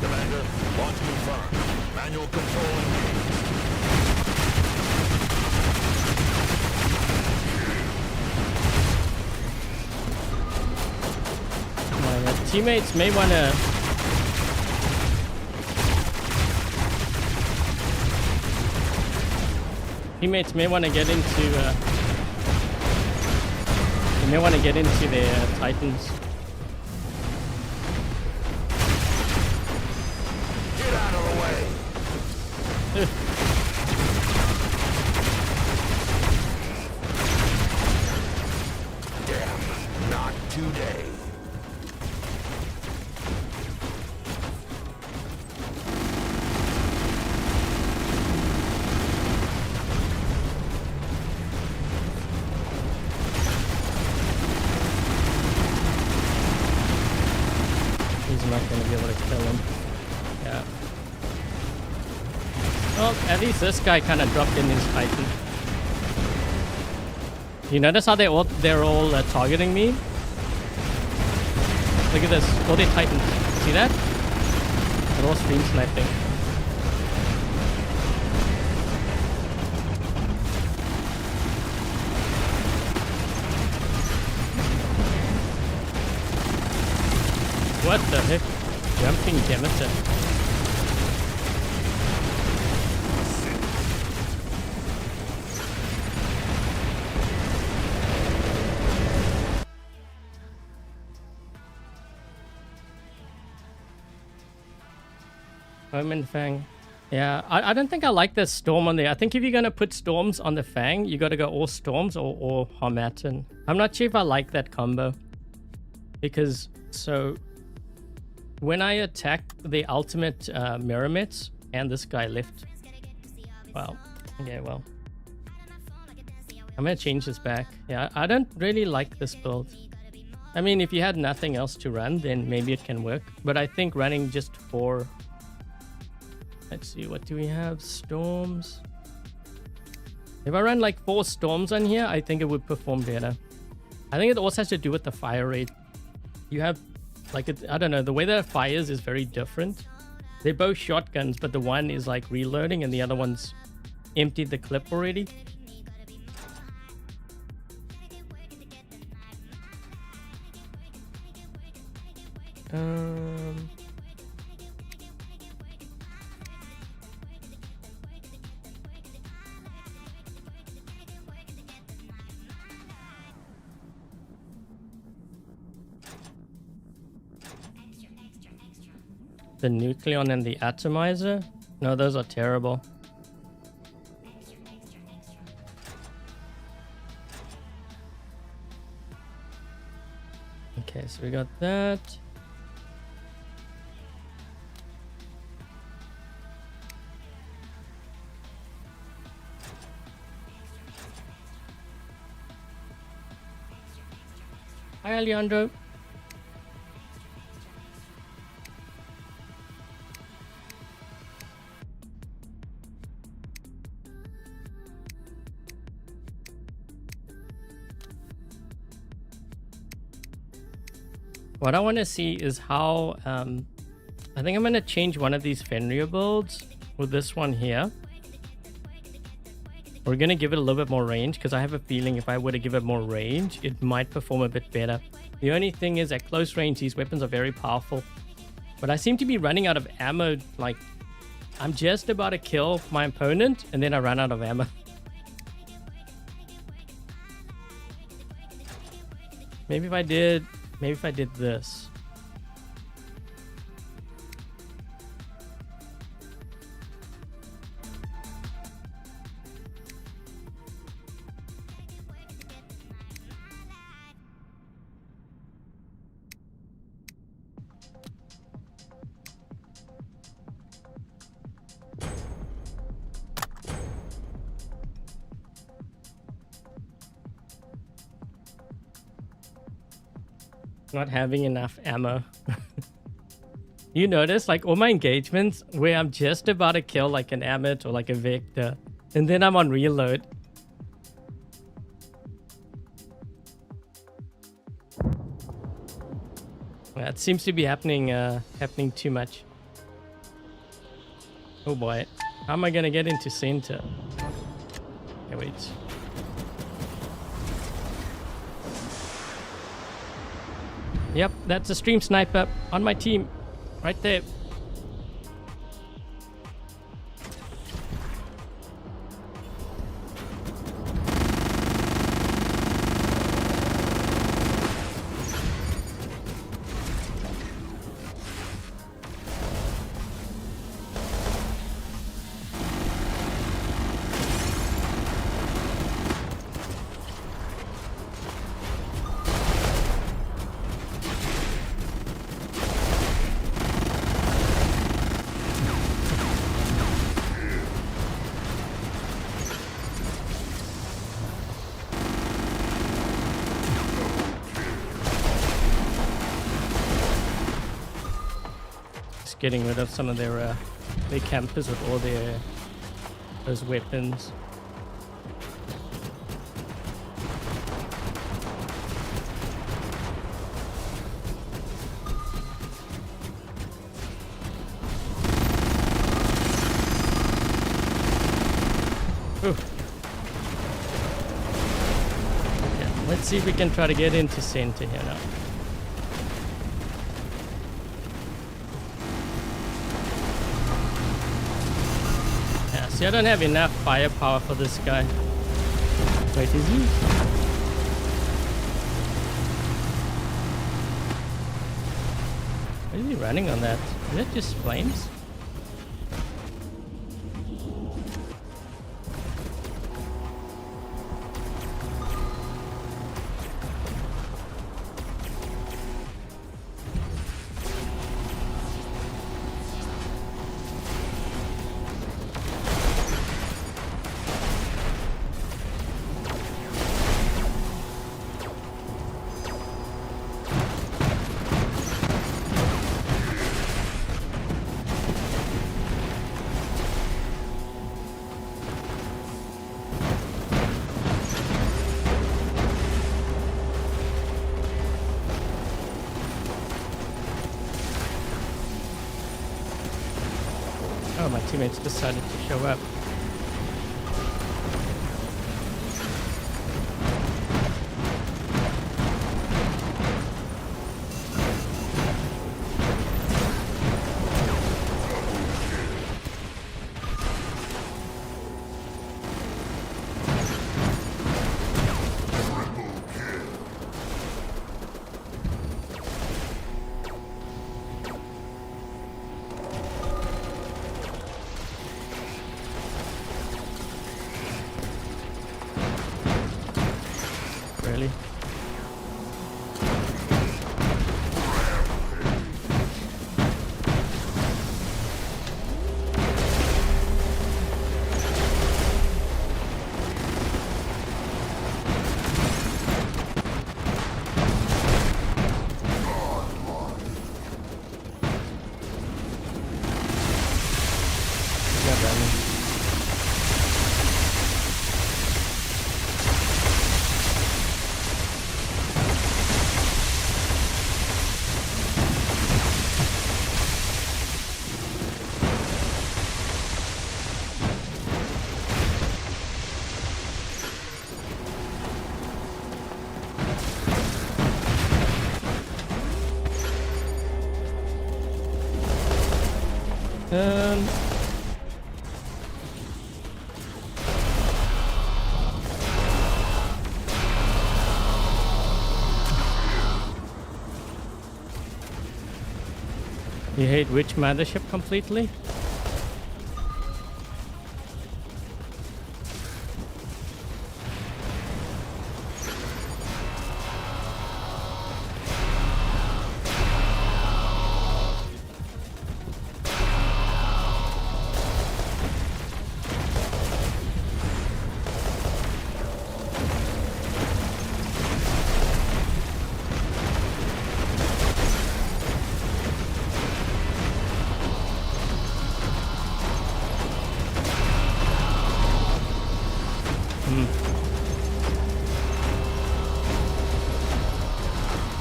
Commander, launch confirmed. Manual control engaged. My teammates may wanna... Teammates may wanna get into... They may wanna get into their Titans. Get out of the way. Damn, not today. He's not gonna be able to kill him. Yeah. Well, at least this guy kind of dropped in his Titan. You notice how they're all targeting me? Look at this. All their titans. See that? They're all stream sniping. What the heck? Jumping Demeter. Omen Fang. Yeah, I don't think I like the storm on there. I think if you're going to put storms on the Fang, you got to go all storms or Harmattan. I'm not sure if I like that combo. Because, so, when I attack the ultimate Mirrormets, and this guy left. Wow. Okay, well. I'm going to change this back. Yeah, I don't really like this build. I mean, if you had nothing else to run, then maybe it can work. But I think running just 4... Let's see, what do we have? Storms. If I run like 4 storms on here, I think it would perform better. I think it also has to do with the fire rate. You have, like, I don't know, the way that it fires is very different. They're both shotguns, but the one is like reloading and the other one's emptied the clip already. The Nucleon and the Atomizer? No, those are terrible. Okay, so we got that. Hi, Alejandro. What I want to see is how, I think I'm going to change one of these Fenrir builds with this one here. We're going to give it a little bit more range because I have a feeling if I were to give it more range, it might perform a bit better. The only thing is at close range, these weapons are very powerful. But I seem to be running out of ammo. Like, I'm just about to kill my opponent and then I run out of ammo. Maybe if I did this. Not having enough ammo. You notice, like, all my engagements where I'm just about to kill like an Amit or like a Vector, and then I'm on reload. That seems to be happening too much. Oh boy, how am I gonna get into center? Okay, wait. Yep, that's a stream sniper on my team. Right there. Getting rid of some of their campers with all those weapons. Ooh. Okay, let's see if we can try to get into center here now. Yeah, see, I don't have enough firepower for this guy. Wait, is he? What is he running on that? Is that just flames? Oh, my teammates decided to show up. Really? You hate which mothership completely?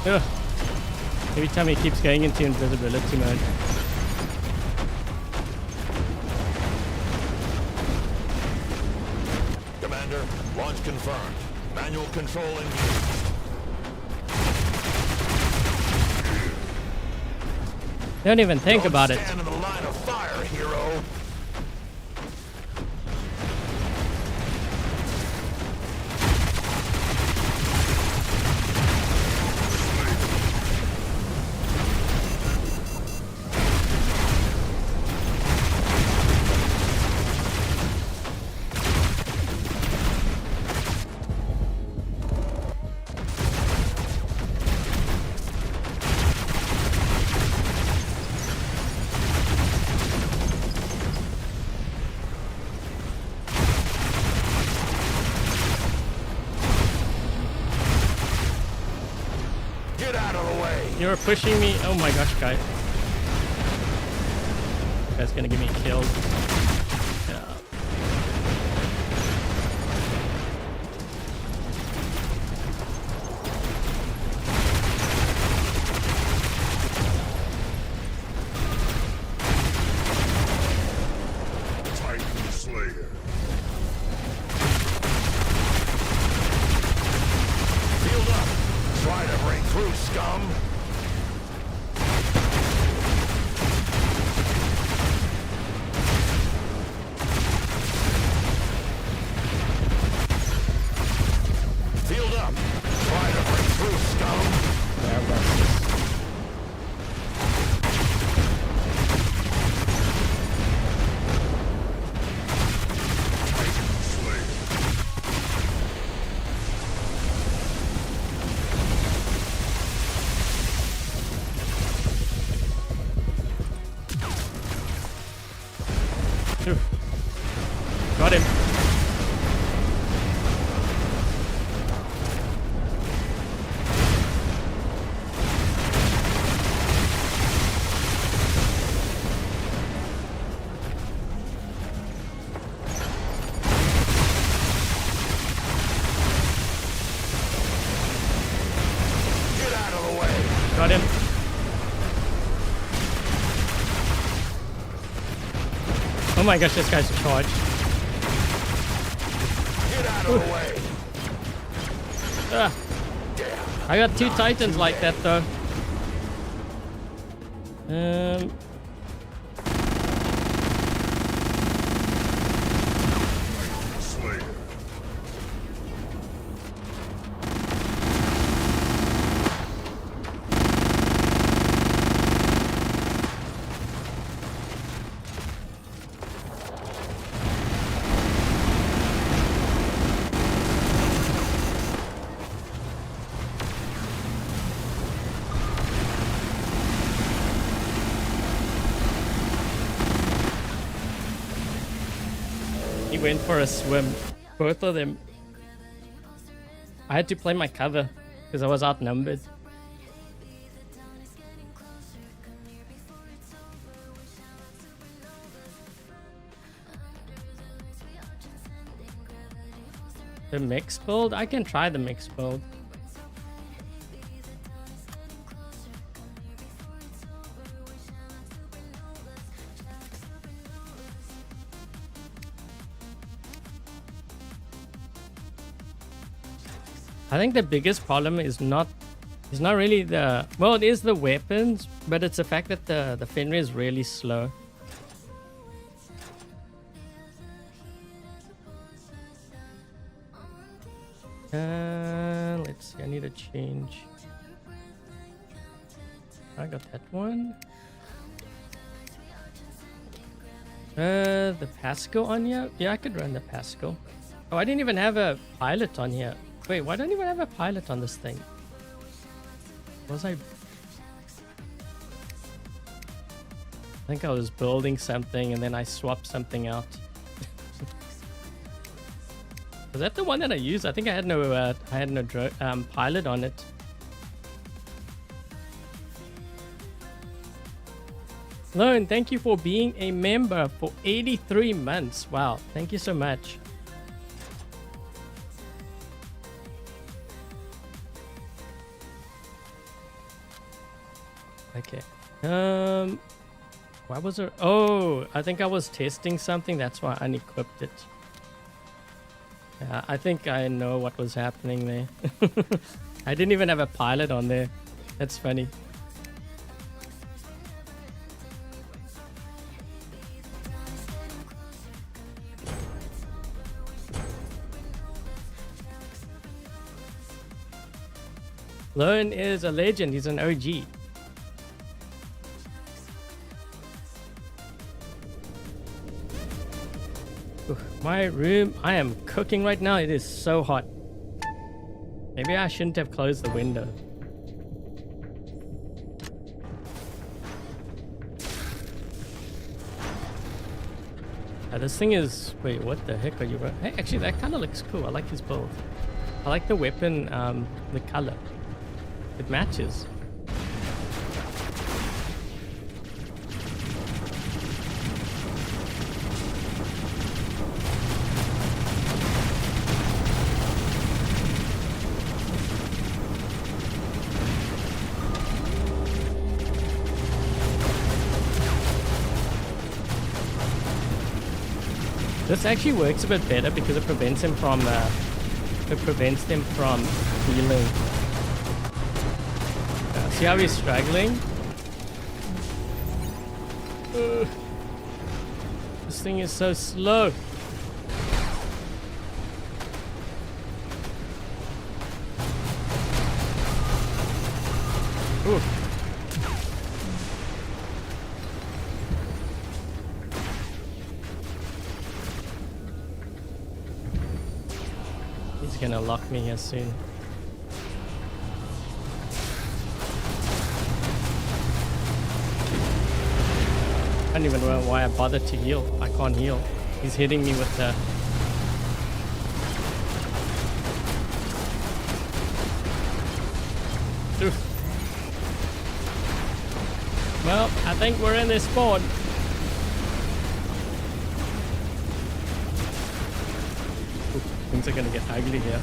Ugh. Every time he keeps going into invisibility mode. Commander, launch confirmed. Manual control engaged. Don't even think about it. Stand in the line of fire, hero. You're pushing me. Oh my gosh, guy. This guy's gonna get me killed. Yeah. Titan Slayer. Phew. Got him. Get out of the way. Got him. Oh my gosh, this guy's charged. Get out of the way. Ah. I got 2 titans like that though. Slayer. He went for a swim. Both of them. I had to play my cover because I was outnumbered. The mix build? I can try the mix build. I think the biggest problem is not really the, well, it is the weapons, but it's the fact that the Fenrir is really slow. Let's see, I need to change. I got that one. The Pascal on here? Yeah, I could run the Pascal. Oh, I didn't even have a pilot on here. Wait, why don't I even have a pilot on this thing? Was I think I was building something and then I swapped something out. Was that the one that I used? I think I had no pilot on it. Hello, and thank you for being a member for 83 months. Wow, thank you so much. Okay. Why was there? Oh, I think I was testing something. That's why I unequipped it. Yeah, I think I know what was happening there. I didn't even have a pilot on there. That's funny. Lone is a legend. He's an OG. My room, I am cooking right now. It is so hot. Maybe I shouldn't have closed the window. This thing is... Wait, what the heck are you... Hey, actually, that kind of looks cool. I like his build. I like the weapon, the color. It matches. This actually works a bit better because it prevents them from healing. See how he's struggling? This thing is so slow. Ooh. He's gonna lock me here soon. I don't even know why I bothered to heal. I can't heal. He's hitting me with the... Oof. Well, I think we're in this spawn. Oof, things are gonna get ugly here.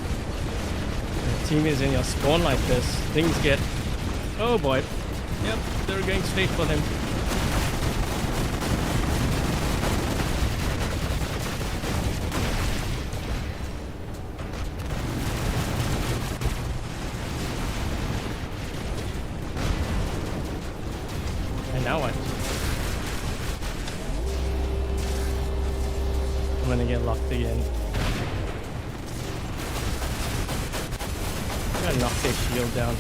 The team is in your spawn like this. Things get... Oh boy. Yep, they're going straight for them. And now what? I'm gonna get locked again. I'm gonna knock their shield down.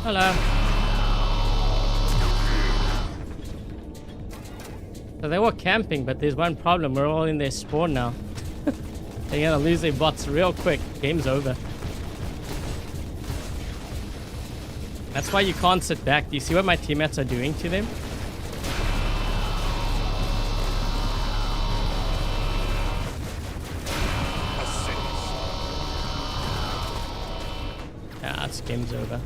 Hello. So they were camping, but there's one problem. We're all in their spawn now. They're gonna lose their bots real quick. Game's over. That's why you can't sit back. Do you see what my teammates are doing to them? Yeah, this game's over.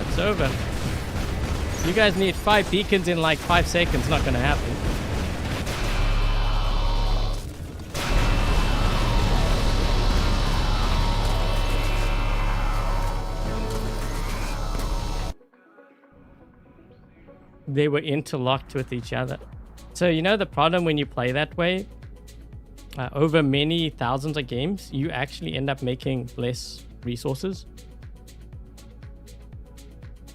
It's over. You guys need 5 beacons in like 5 seconds. Not gonna happen. They were interlocked with each other. So you know the problem when you play that way? Over many thousands of games, you actually end up making less resources.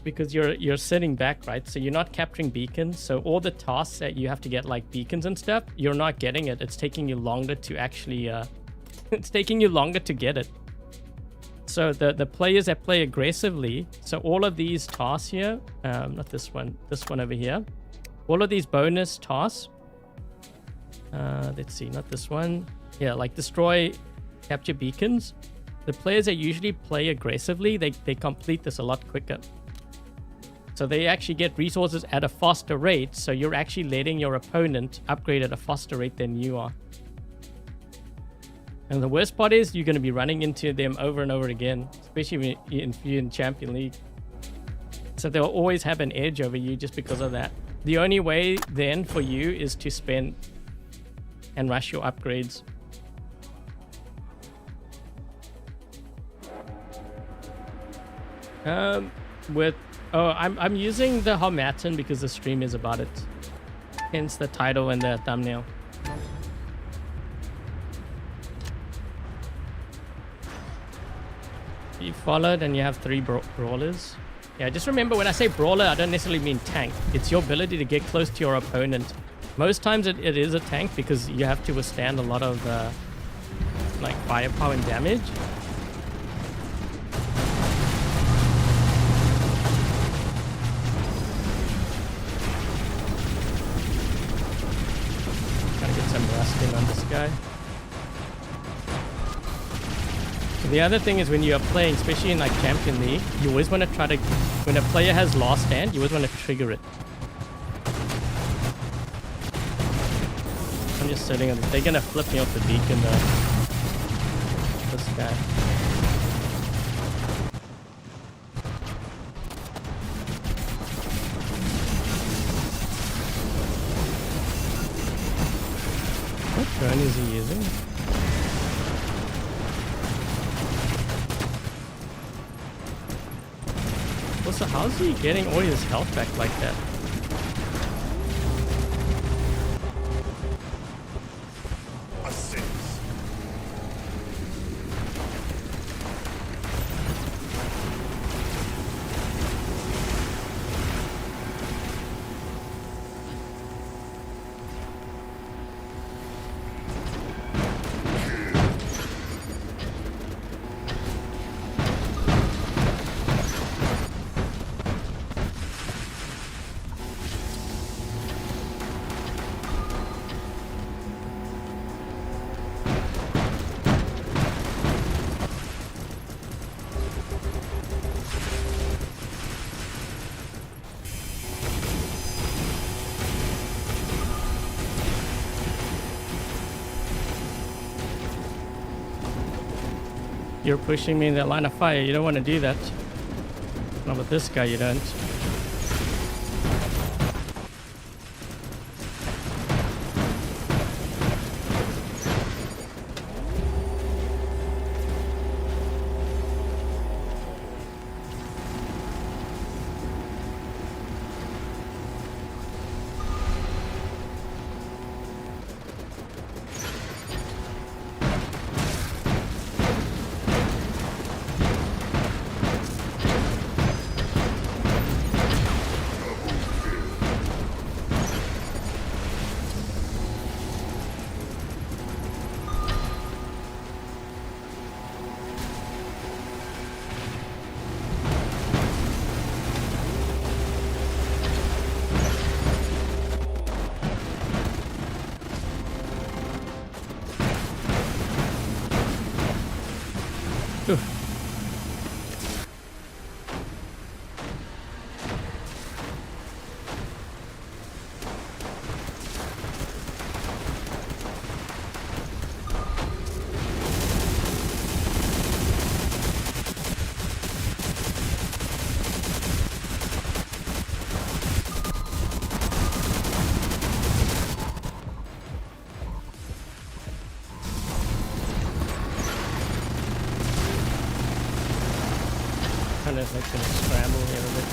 Because you're sitting back, right? So you're not capturing beacons. So all the tasks that you have to get, like beacons and stuff, you're not getting it. It's taking you longer to actually it's taking you longer to get it. So the players that play aggressively, so all of these tasks here, not this one over here, all of these bonus tasks, let's see, not this one, yeah, like destroy, capture beacons. The players that usually play aggressively, they complete this a lot quicker. So they actually get resources at a faster rate. So you're actually letting your opponent upgrade at a faster rate than you are. And the worst part is you're going to be running into them over and over again, especially if you're in Champion League. So they'll always have an edge over you just because of that. The only way then for you is to spend and rush your upgrades. I'm using the Harmattan because the stream is about it. Hence the title and the thumbnail. You followed and you have 3 brawlers. Yeah, just remember when I say brawler, I don't necessarily mean tank. It's your ability to get close to your opponent. Most times it is a tank because you have to withstand a lot of like firepower and damage. Gotta get some rust in on this guy. The other thing is when you are playing, especially in like Champion League, you always want to try to, when a player has last stand, you always want to trigger it. I'm just sitting on it. They're gonna flip me off the beacon though. This guy. What drone is he using? Also, how's he getting all his health back like that? You're pushing me in that line of fire. You don't want to do that. Not with this guy, you don't. Kind of like gonna scramble here a bit.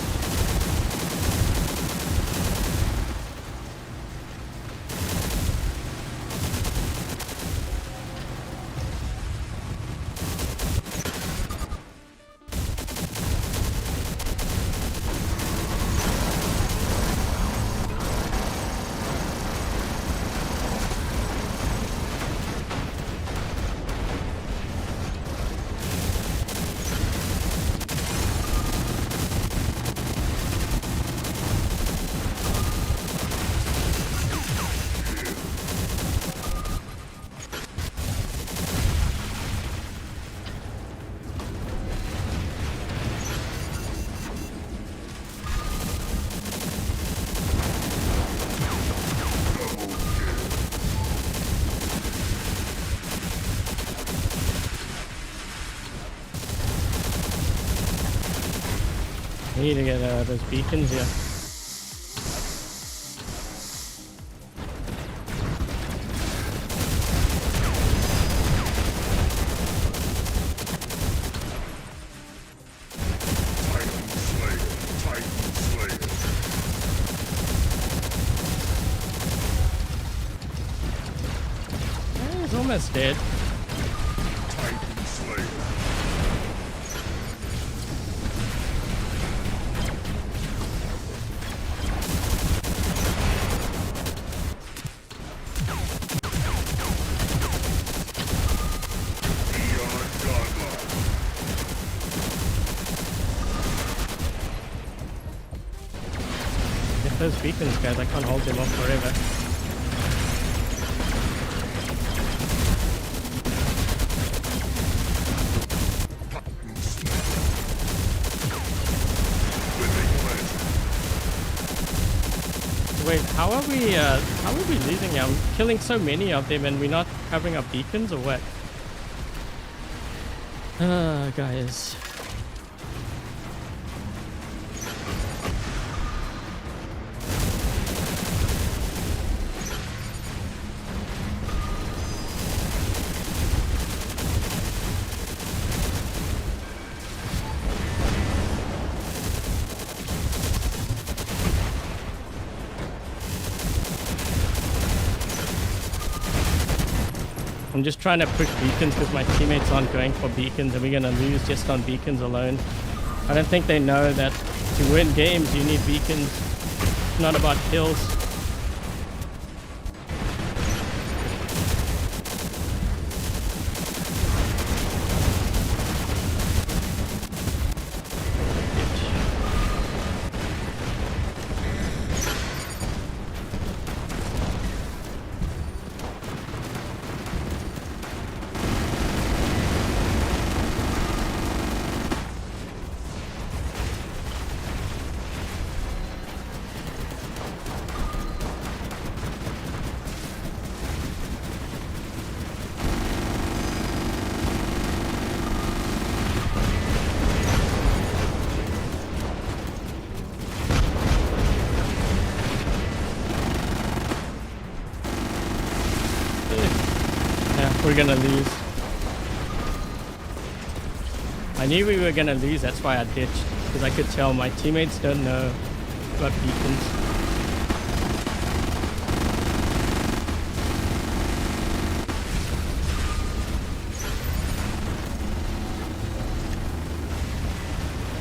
We need to get those beacons here. He's almost dead. Those beacons, guys, I can't hold them off forever. Wait, how are we losing here? I'm killing so many of them and we're not covering up beacons or what? Guys. I'm just trying to push beacons because my teammates aren't going for beacons and we're going to lose just on beacons alone. I don't think they know that to win games you need beacons. It's not about kills. were gonna lose. I knew we were gonna lose, that's why I ditched. Because I could tell my teammates don't know about beacons.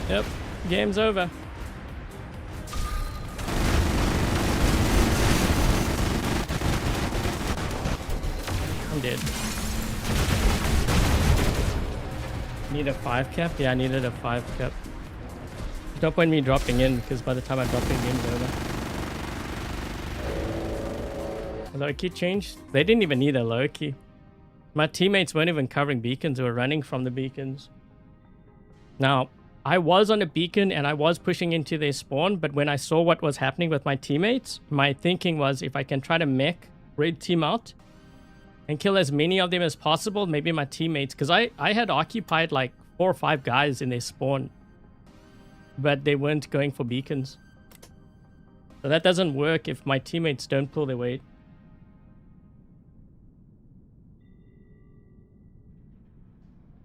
Yep, game's over. I'm dead. Need a 5 cap? Yeah, I needed a 5 cap. There's no point in me dropping in because by the time I drop in, game's over. The low key changed? They didn't even need a low key. My teammates weren't even covering beacons, they were running from the beacons. Now, I was on a beacon and I was pushing into their spawn, but when I saw what was happening with my teammates, my thinking was if I can try to mech red team out and kill as many of them as possible, maybe my teammates, because I had occupied like 4 or 5 guys in their spawn, but they weren't going for beacons. So that doesn't work if my teammates don't pull their weight.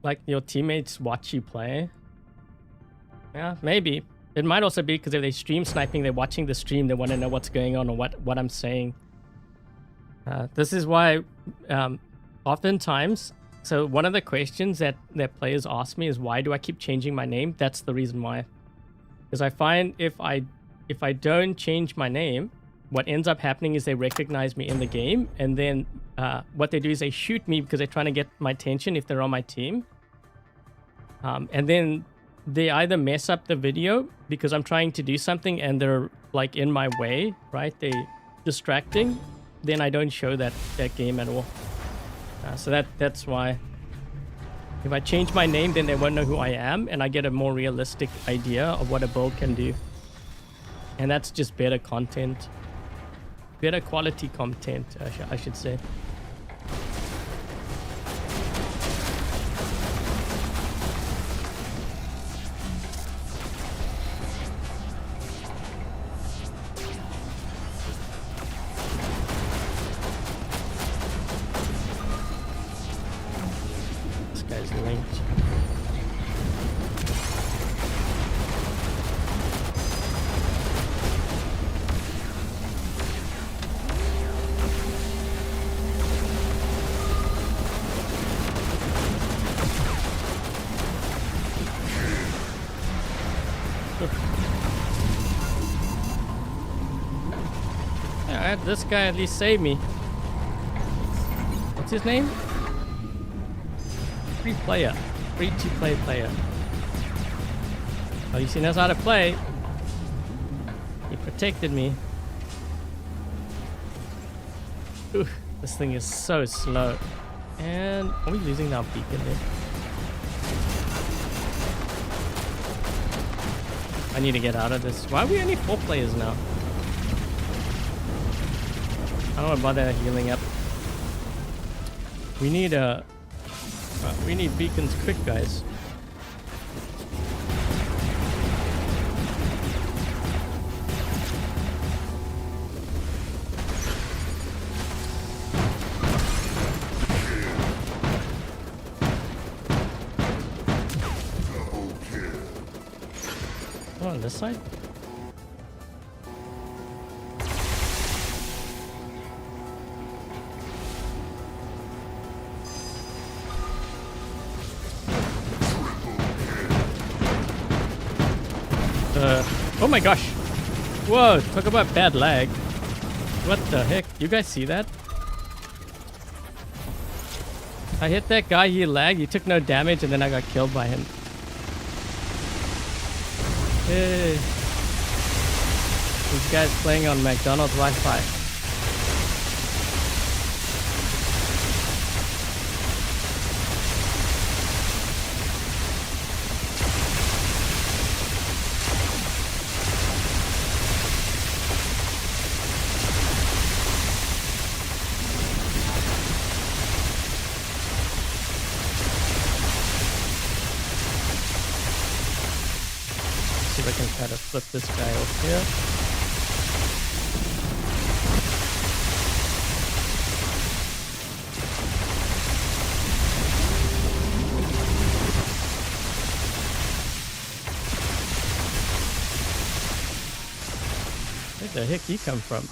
Like your teammates watch you play. Yeah, maybe. It might also be because if they stream sniping, they're watching the stream, they want to know what's going on or what I'm saying. This is why oftentimes, so one of the questions that players ask me is why do I keep changing my name? That's the reason why. Because I find if I don't change my name, what ends up happening is they recognize me in the game, and then what they do is they shoot me because they're trying to get my attention if they're on my team. And then they either mess up the video because I'm trying to do something and they're like in my way, right? They're distracting. Then I don't show that game at all. So that's why. If I change my name, then they won't know who I am, and I get a more realistic idea of what a build can do. And that's just better content. Better quality content, I should say. This guy at least saved me. What's his name? Free to play player. At least he knows how to play. He protected me. Ooh, this thing is so slow. And are we losing our beacon there? I need to get out of this. Why are we only 4 players now? I don't want to bother healing up. We need beacons quick, guys. Oh, on this side? Oh my gosh. Whoa, talk about bad lag. What the heck? You guys see that? I hit that guy, he lagged, he took no damage, and then I got killed by him. Hey. These guys playing on McDonald's Wi-Fi. I can try to flip this guy off here. Where the heck he come from?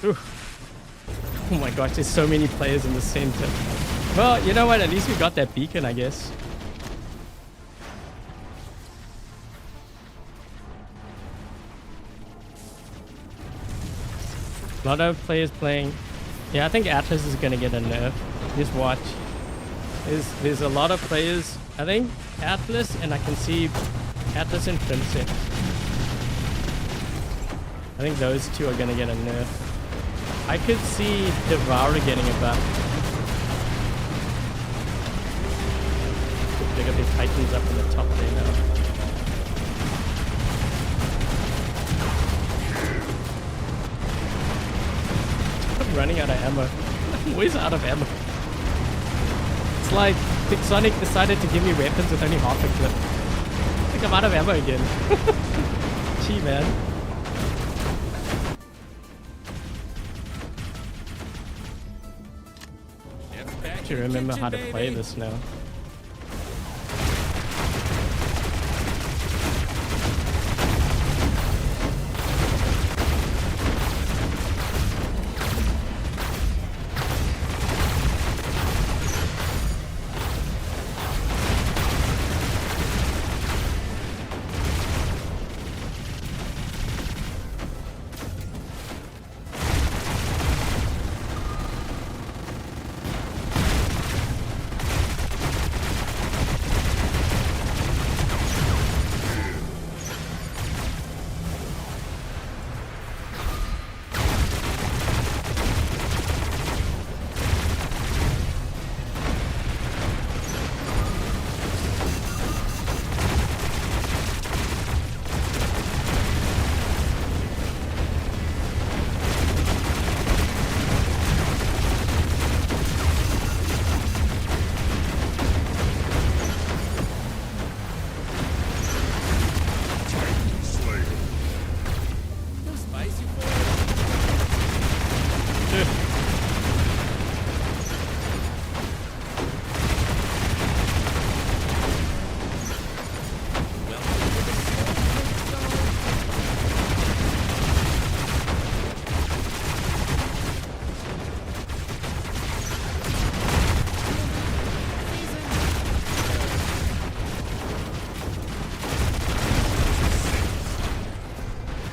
Ooh. Oh my gosh, there's so many players in the center. Well, you know what? At least we got that beacon, I guess. A lot of players playing. Yeah, I think Atlas is gonna get a nerf. Just watch. There's a lot of players. I think Atlas, and I can see Atlas and Princess. I think those two are gonna get a nerf. I could see Devourer getting a buff. They got their Titans up in the top there now. I'm running out of ammo. I'm always out of ammo. It's like Pixonic decided to give me weapons with only half a clip. I think I'm out of ammo again. Gee, man. To remember how to play this now.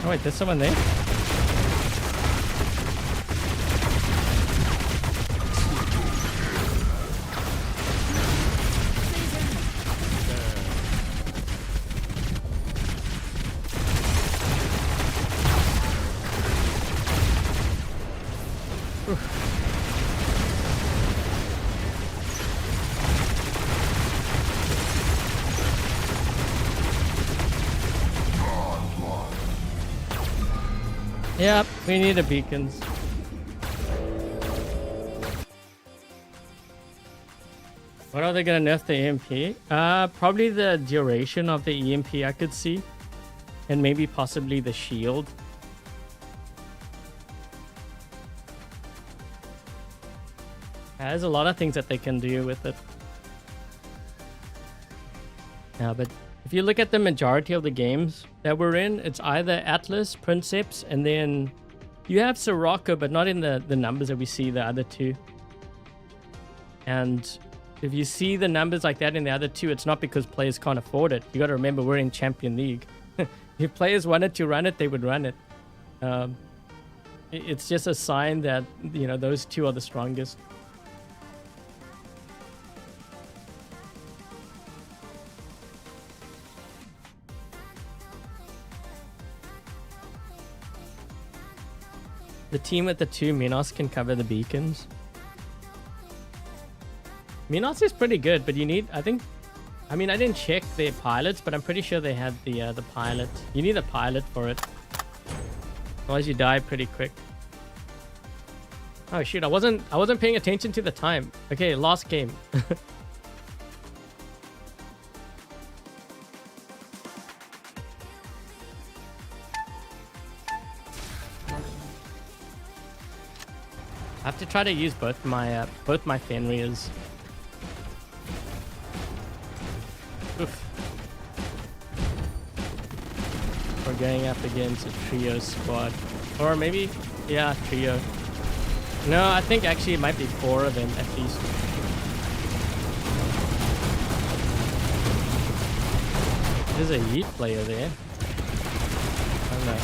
Oh wait, there's someone there? Yep, we need the beacons. What are they gonna nerf the EMP? Probably the duration of the EMP I could see. And maybe possibly the shield. There's a lot of things that they can do with it. Yeah, but if you look at the majority of the games that we're in, it's either Atlas, Princeps, and then you have Sirocco, but not in the numbers that we see the other two. And if you see the numbers like that in the other two, it's not because players can't afford it. You got to remember we're in Champion League. If players wanted to run it, they would run it. It's just a sign that, you know, those two are the strongest. The team with the two Minos can cover the beacons. Minos is pretty good, but you need, I didn't check their pilots, but I'm pretty sure they had the pilot. You need a pilot for it. Otherwise you die pretty quick. Oh shoot, I wasn't paying attention to the time. Okay, last game. I have to try to use both my Fenrirs. Oof. We're going up against a trio squad. Or maybe, yeah, trio. No, I think actually it might be 4 of them at least. There's a Yeet player there. I don't know.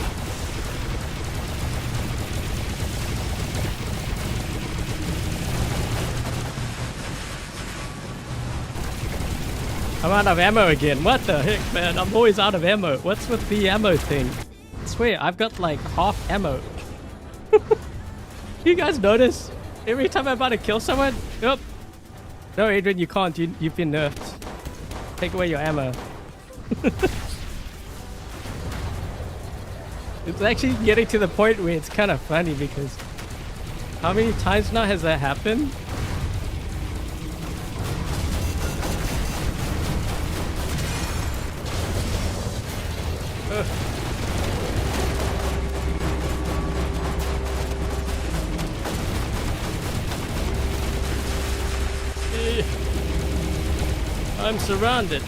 I'm out of ammo again. What the heck, man? I'm always out of ammo. What's with the ammo thing? I swear, I've got like half ammo. You guys notice? Every time I'm about to kill someone? Yep. No, Adrian, you can't. You've been nerfed. Take away your ammo. It's actually getting to the point where it's kind of funny because how many times now has that happened? I'm surrounded.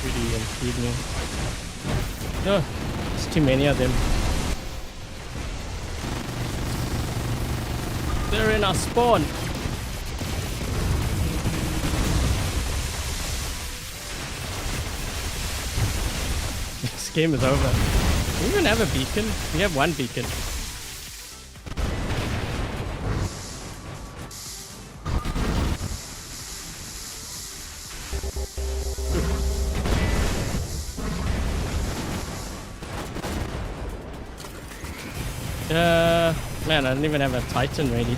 Shooty and feeding. Oh, there's too many of them. They're in our spawn. This game is over. Do we even have a beacon? We have 1 beacon. Man, I don't even have a Titan ready.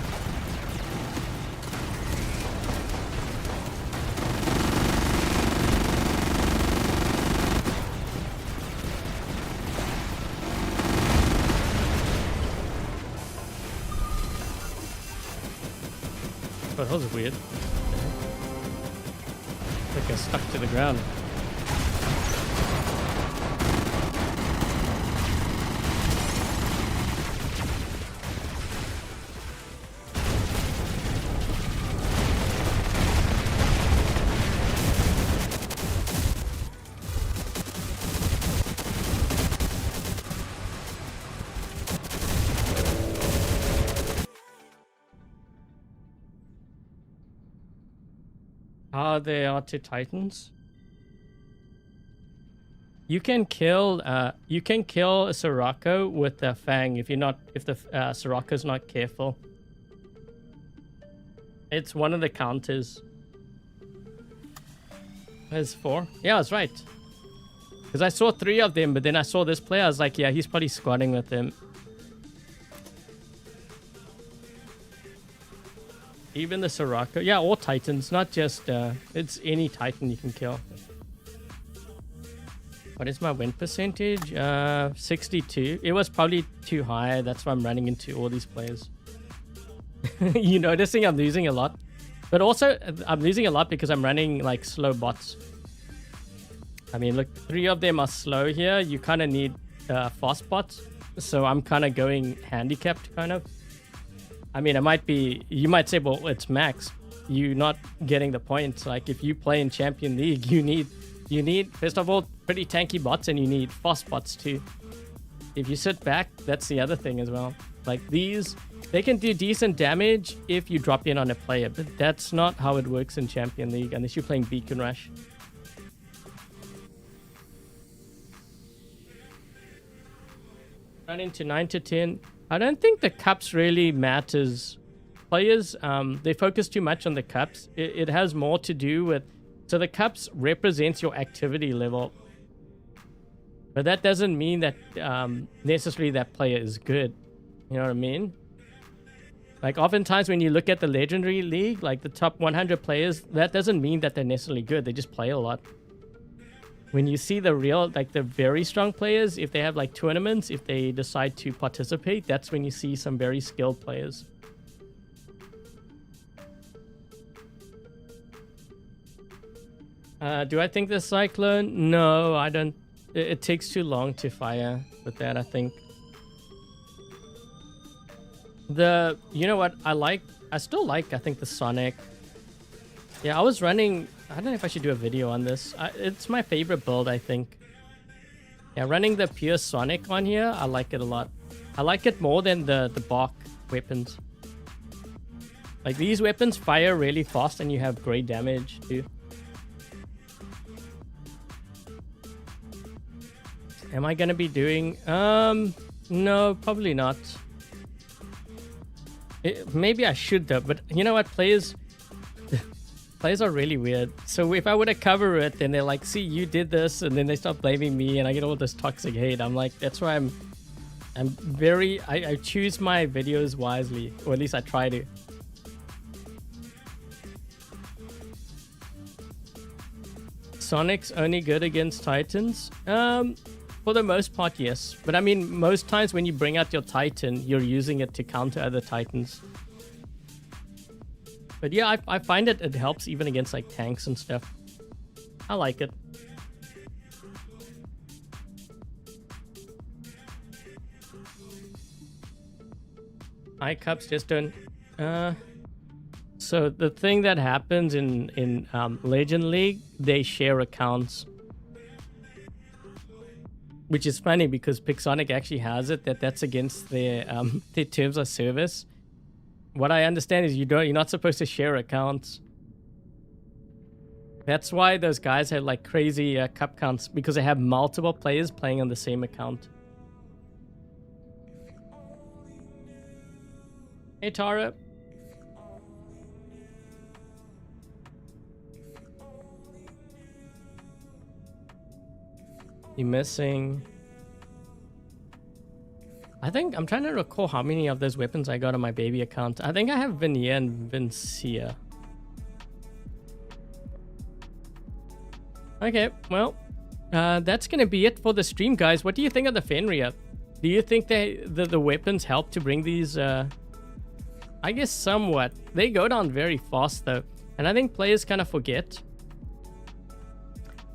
Oh, that was weird. I think I stuck to the ground. There are 2 Titans. You can kill a Sirocco with the Fang if the Sirocco's not careful. It's one of the counters. There's 4. Yeah, I was right. Because I saw 3 of them, but then I saw this player. I was like, yeah, he's probably squatting with them. Even the Sirocco. Yeah, or Titans. Not just... it's any Titan you can kill. What is my win percentage? 62. It was probably too high. That's why I'm running into all these players. You noticing I'm losing a lot? But also, I'm losing a lot because I'm running like slow bots. I mean, look, 3 of them are slow here. You kind of need fast bots. So I'm kind of going handicapped, kind of. I mean, it might be, you might say, well, it's max. You're not getting the points. Like, if you play in Champion League, you need, first of all, pretty tanky bots, and you need fast bots too. If you sit back, that's the other thing as well. Like, these, they can do decent damage if you drop in on a player, but that's not how it works in Champion League, unless you're playing Beacon Rush. Run into 9 to 10. I don't think the cups really matters. Players, they focus too much on the cups. It has more to do with... So the cups represents your activity level. But that doesn't mean that necessarily that player is good. You know what I mean? Like oftentimes when you look at the Legendary League, like the top 100 players, that doesn't mean that they're necessarily good. They just play a lot. When you see the real, like the very strong players, if they have like tournaments, if they decide to participate, that's when you see some very skilled players. Do I think the Cyclone? No, I don't. It takes too long to fire with that, I think. You know what, I still like, I think, the Sonic. Yeah, I was running, I don't know if I should do a video on this. It's my favorite build, I think. Yeah, running the pure Sonic on here, I like it a lot. I like it more than the Bach weapons. Like, these weapons fire really fast and you have great damage too. Am I gonna be doing, no, probably not. Maybe I should though, but you know what, players are really weird. So if I were to cover it, then they're like, see, you did this, and then they start blaming me and I get all this toxic hate. I'm like, that's why I choose my videos wisely, or at least I try to. Sonic's only good against Titans? For the most part, yes. But I mean, most times when you bring out your Titan, you're using it to counter other Titans. But yeah, I find it helps even against like tanks and stuff. I like it. High cups just don't... So the thing that happens in Legend League, they share accounts. Which is funny because Pixonic actually has it that's against their terms of service. What I understand is you're not supposed to share accounts. That's why those guys have like crazy cup counts, because they have multiple players playing on the same account. Hey Tara. You missing? I think I'm trying to recall how many of those weapons I got on my baby account. I think I have Vinia and Vincia. Okay, well, that's gonna be it for the stream, guys. What do you think of the Fenrir? Do you think the weapons help to bring these? I guess somewhat. They go down very fast though, and I think players kind of forget.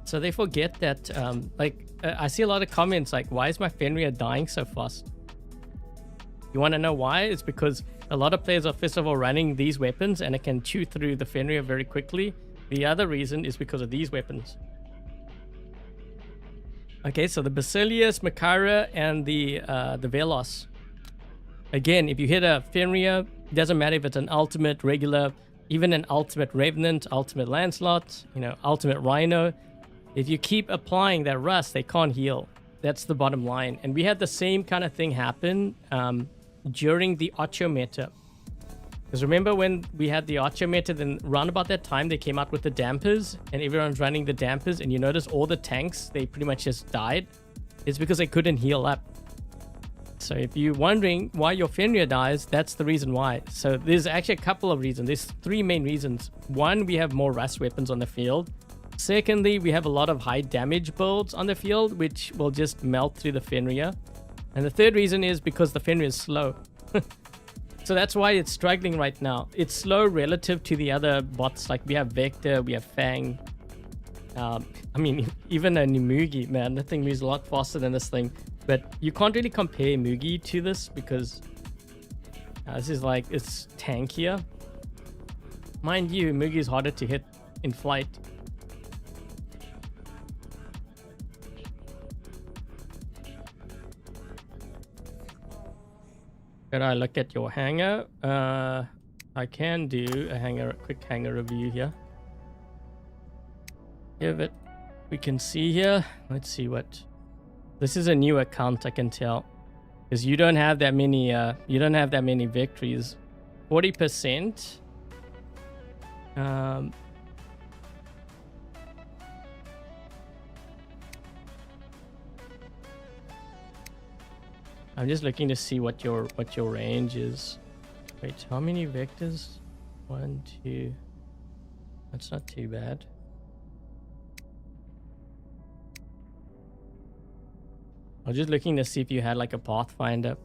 So they forget that, I see a lot of comments like, why is my Fenrir dying so fast? You want to know why? It's because a lot of players are first of all running these weapons and it can chew through the Fenrir very quickly. The other reason is because of these weapons. Okay, so the Basilius, Makara, and the Velos. Again, if you hit a Fenrir, doesn't matter if it's an ultimate, regular, even an ultimate Revenant, ultimate Lancelot, ultimate Rhino. If you keep applying that rust, they can't heal. That's the bottom line. And we had the same kind of thing happen during the Ocho meta. Because remember when we had the Ocho meta, then round about that time, they came out with the dampers and everyone's running the dampers. And you notice all the tanks, they pretty much just died. It's because they couldn't heal up. So if you're wondering why your Fenrir dies, that's the reason why. So there's actually a couple of reasons. There's three main reasons. One, we have more rust weapons on the field. Secondly, we have a lot of high damage builds on the field, which will just melt through the Fenrir. And the third reason is because the Fenrir is slow. So that's why it's struggling right now. It's slow relative to the other bots. Like we have Vector, we have Fang. I mean, even a Mugi, man, that thing moves a lot faster than this thing. But you can't really compare Mugi to this because this is like, it's tankier. Mind you, Mugi is harder to hit in flight. Could I look at your hanger? I can do a quick hanger review here. Give it. We can see here. Let's see what. This is a new account, I can tell, because you don't have that many. You don't have that many victories. 40%. I'm just looking to see what your range is. Wait, how many vectors? 1, 2. That's not too bad. I was just looking to see if you had like a pathfinder.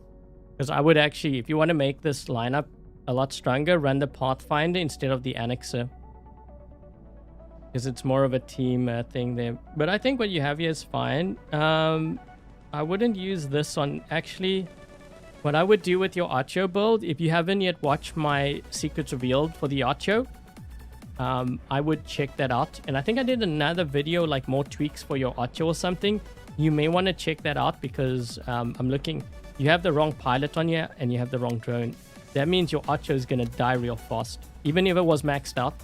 Because I would actually, if you want to make this lineup a lot stronger, run the pathfinder instead of the annexer. Because it's more of a team thing there. But I think what you have here is fine. I wouldn't use this on... Actually, what I would do with your Archo build, if you haven't yet watched my Secrets Revealed for the Archo, I would check that out. And I think I did another video, like more tweaks for your Archo or something. You may want to check that out because I'm looking... You have the wrong pilot on here and you have the wrong drone. That means your Archo is going to die real fast. Even if it was maxed out.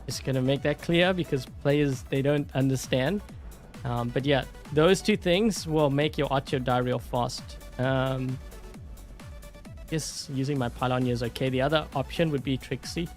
Just going to make that clear because players, they don't understand. But yeah, those two things will make your Archo die real fast. Guess using my pylon here is okay. The other option would be Trixie.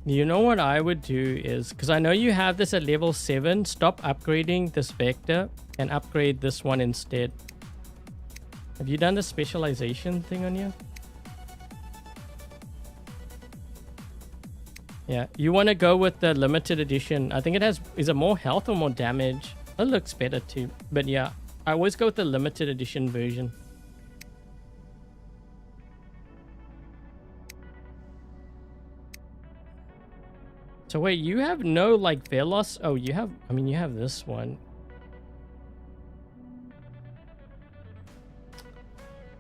You know what I would do is, because I know you have this at level 7, stop upgrading this vector and upgrade this one instead. Have you done the specialization thing on you? Yeah, you want to go with the limited edition. I think it has, is it more health or more damage? It looks better too. But yeah, I always go with the limited edition version. So wait, you have no like Velos? Oh, you have, I mean, you have this one.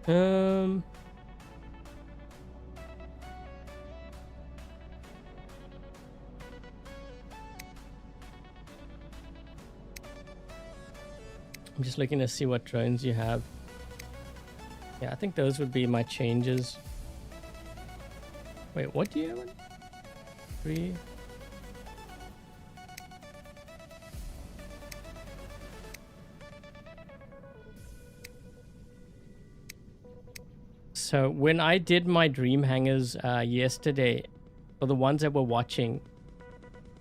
I'm just looking to see what drones you have. Yeah, I think those would be my changes. Wait, what do you have? 3. So when I did my dream hangers yesterday, for the ones that were watching,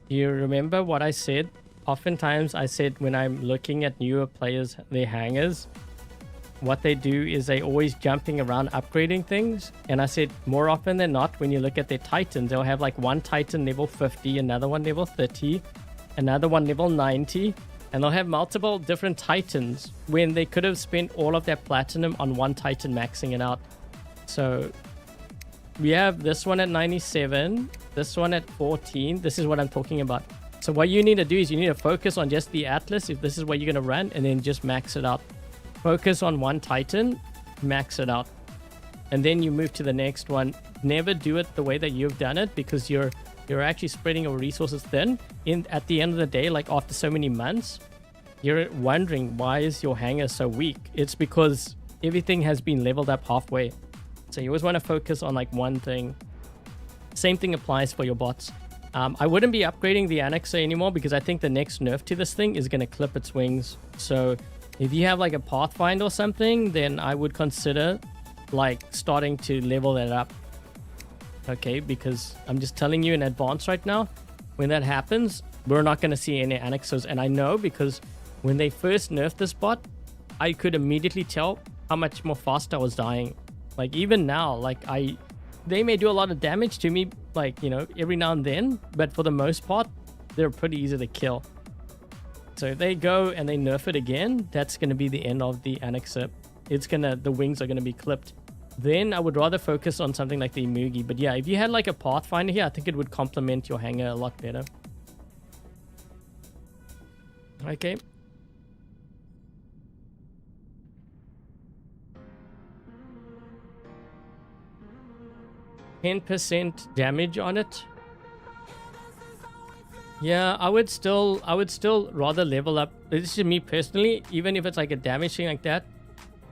do you remember what I said? Oftentimes I said when I'm looking at newer players, their hangers, what they do is they always jumping around upgrading things. And I said more often than not, when you look at their titans, they'll have like one titan level 50, another one level 30, another one level 90. And they'll have multiple different titans when they could have spent all of their platinum on one titan maxing it out. So we have this one at 97, this one at 14. This is what I'm talking about. So what you need to do is you need to focus on just the Atlas, if this is what you're going to run, and then just max it out. Focus on one Titan, max it out. And then you move to the next one. Never do it the way that you've done it because you're actually spreading your resources thin. At the end of the day, like after so many months, you're wondering why is your hanger so weak? It's because everything has been leveled up halfway. So you always want to focus on like one thing. Same thing applies for your bots. I wouldn't be upgrading the Annexer anymore because I think the next nerf to this thing is going to clip its wings. So if you have like a Pathfinder or something, then I would consider like starting to level that up. Okay, because I'm just telling you in advance right now, when that happens, we're not going to see any Annexers. And I know because when they first nerfed this bot, I could immediately tell how much more fast I was dying. Like even now, like they may do a lot of damage to me, like, you know, every now and then, but for the most part, they're pretty easy to kill. So if they go and they nerf it again, that's going to be the end of the Annexer. The wings are going to be clipped. Then I would rather focus on something like the Mugi. But yeah, if you had like a Pathfinder here, I think it would complement your hanger a lot better. Okay. 10% damage on it. Yeah, I would still rather level up. This is me personally, even if it's like a damage thing like that.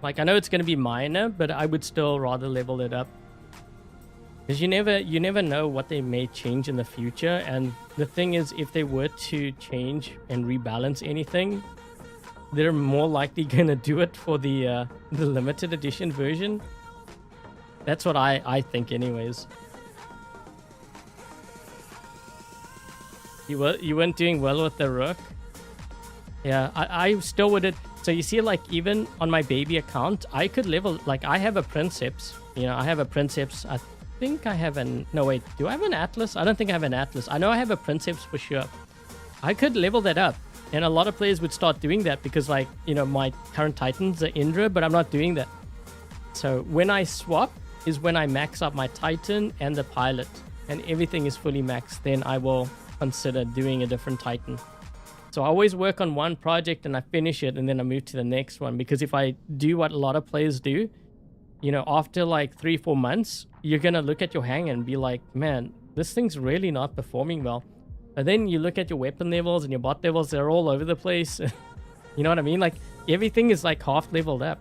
Like I know it's going to be minor, but I would still rather level it up. Because you never know what they may change in the future. And the thing is, if they were to change and rebalance anything, they're more likely going to do it for the limited edition version. That's what I think anyways. You weren't doing well with the rook. Yeah, I still wouldn't. So you see, like, even on my baby account, I could level, like, I have a Princeps. You know, I have a Princeps. I think I have an, no wait, do I have an Atlas? I don't think I have an Atlas. I know I have a Princeps for sure. I could level that up. And a lot of players would start doing that because, like, you know, my current Titan's are Indra, but I'm not doing that. So when I swap is when I max up my Titan and the pilot and everything is fully maxed. Then I will consider doing a different Titan. So I always work on one project and I finish it and then I move to the next one. Because if I do what a lot of players do, you know, after like 3-4 months, you're going to look at your hang and be like, man, this thing's really not performing well. But then you look at your weapon levels and your bot levels, they're all over the place. You know what I mean? Like everything is like half leveled up.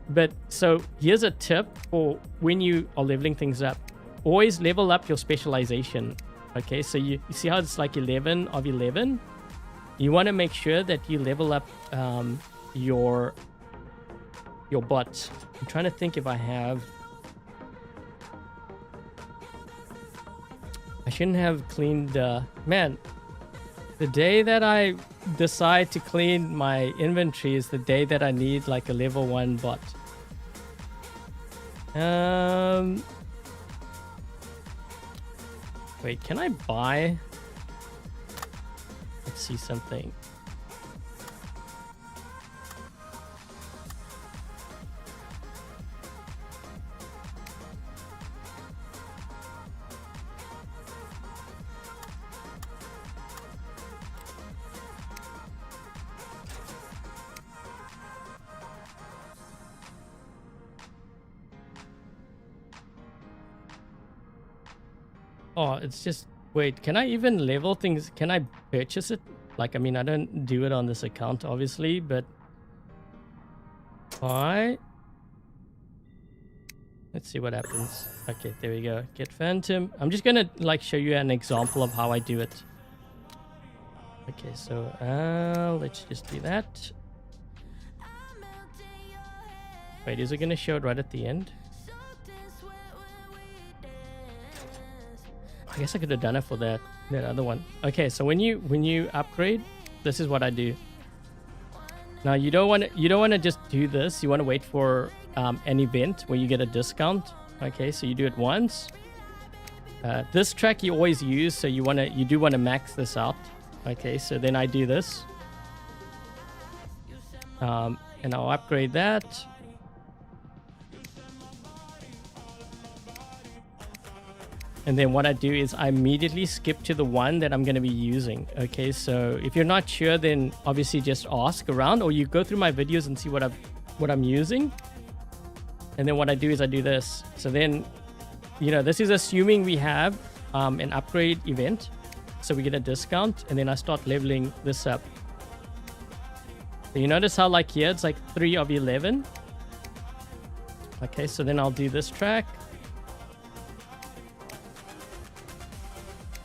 But so here's a tip for when you are leveling things up. Always level up your specialization. Okay, so you see how it's like 11 of 11? You want to make sure that you level up your bot. I'm trying to think if I have... I shouldn't have cleaned... man, the day that I decide to clean my inventory is the day that I need like a level 1 bot. Wait, can I buy? Let's see something. Oh, it's just... Wait, can I even level things? Can I purchase it? Like, I mean, I don't do it on this account, obviously, but... Let's see what happens. Okay, there we go. Get Phantom. I'm just gonna, like, show you an example of how I do it. Okay, so, let's just do that. Wait, is it gonna show it right at the end? I guess I could have done it for that other one. Okay, so when you upgrade, this is what I do. Now you don't want to just do this. You want to wait for an event where you get a discount. Okay, so you do it once. This track you always use, so you do want to max this out. Okay, so then I do this, and I'll upgrade that. And then what I do is I immediately skip to the one that I'm going to be using. Okay, so if you're not sure, then obviously just ask around, or you go through my videos and see what I'm using. And then what I do is I do this. So then, you know, this is assuming we have an upgrade event. So we get a discount, and then I start leveling this up. So you notice how, like, here it's like 3 of 11. Okay, so then I'll do this track.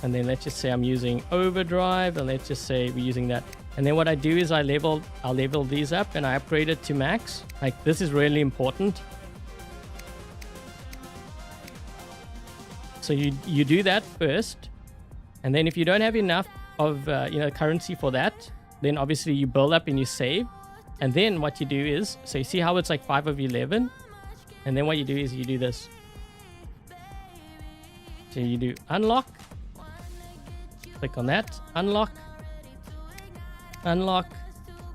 And then let's just say I'm using overdrive, and let's just say we're using that. And then what I do is I'll level these up and I upgrade it to max. Like, this is really important. So you do that first. And then if you don't have enough of currency for that, then obviously you build up and you save. And then what you do is, so you see how it's like 5 of 11? And then what you do is you do this. So you do unlock. Click on that, unlock.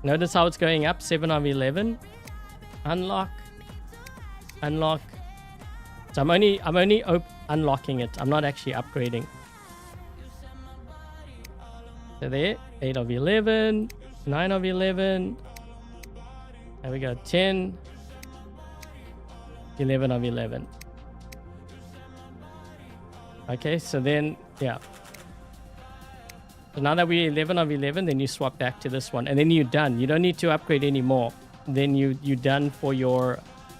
Notice how it's going up, 7 of 11. Unlock. So I'm only unlocking it. I'm not actually upgrading. So there, 8 of 11, 9 of 11. There we go, 10, 11 of 11. Okay, so then, yeah. So now that we're 11 of 11, then you swap back to this one, and then you're done. You don't need to upgrade anymore. Then you're done for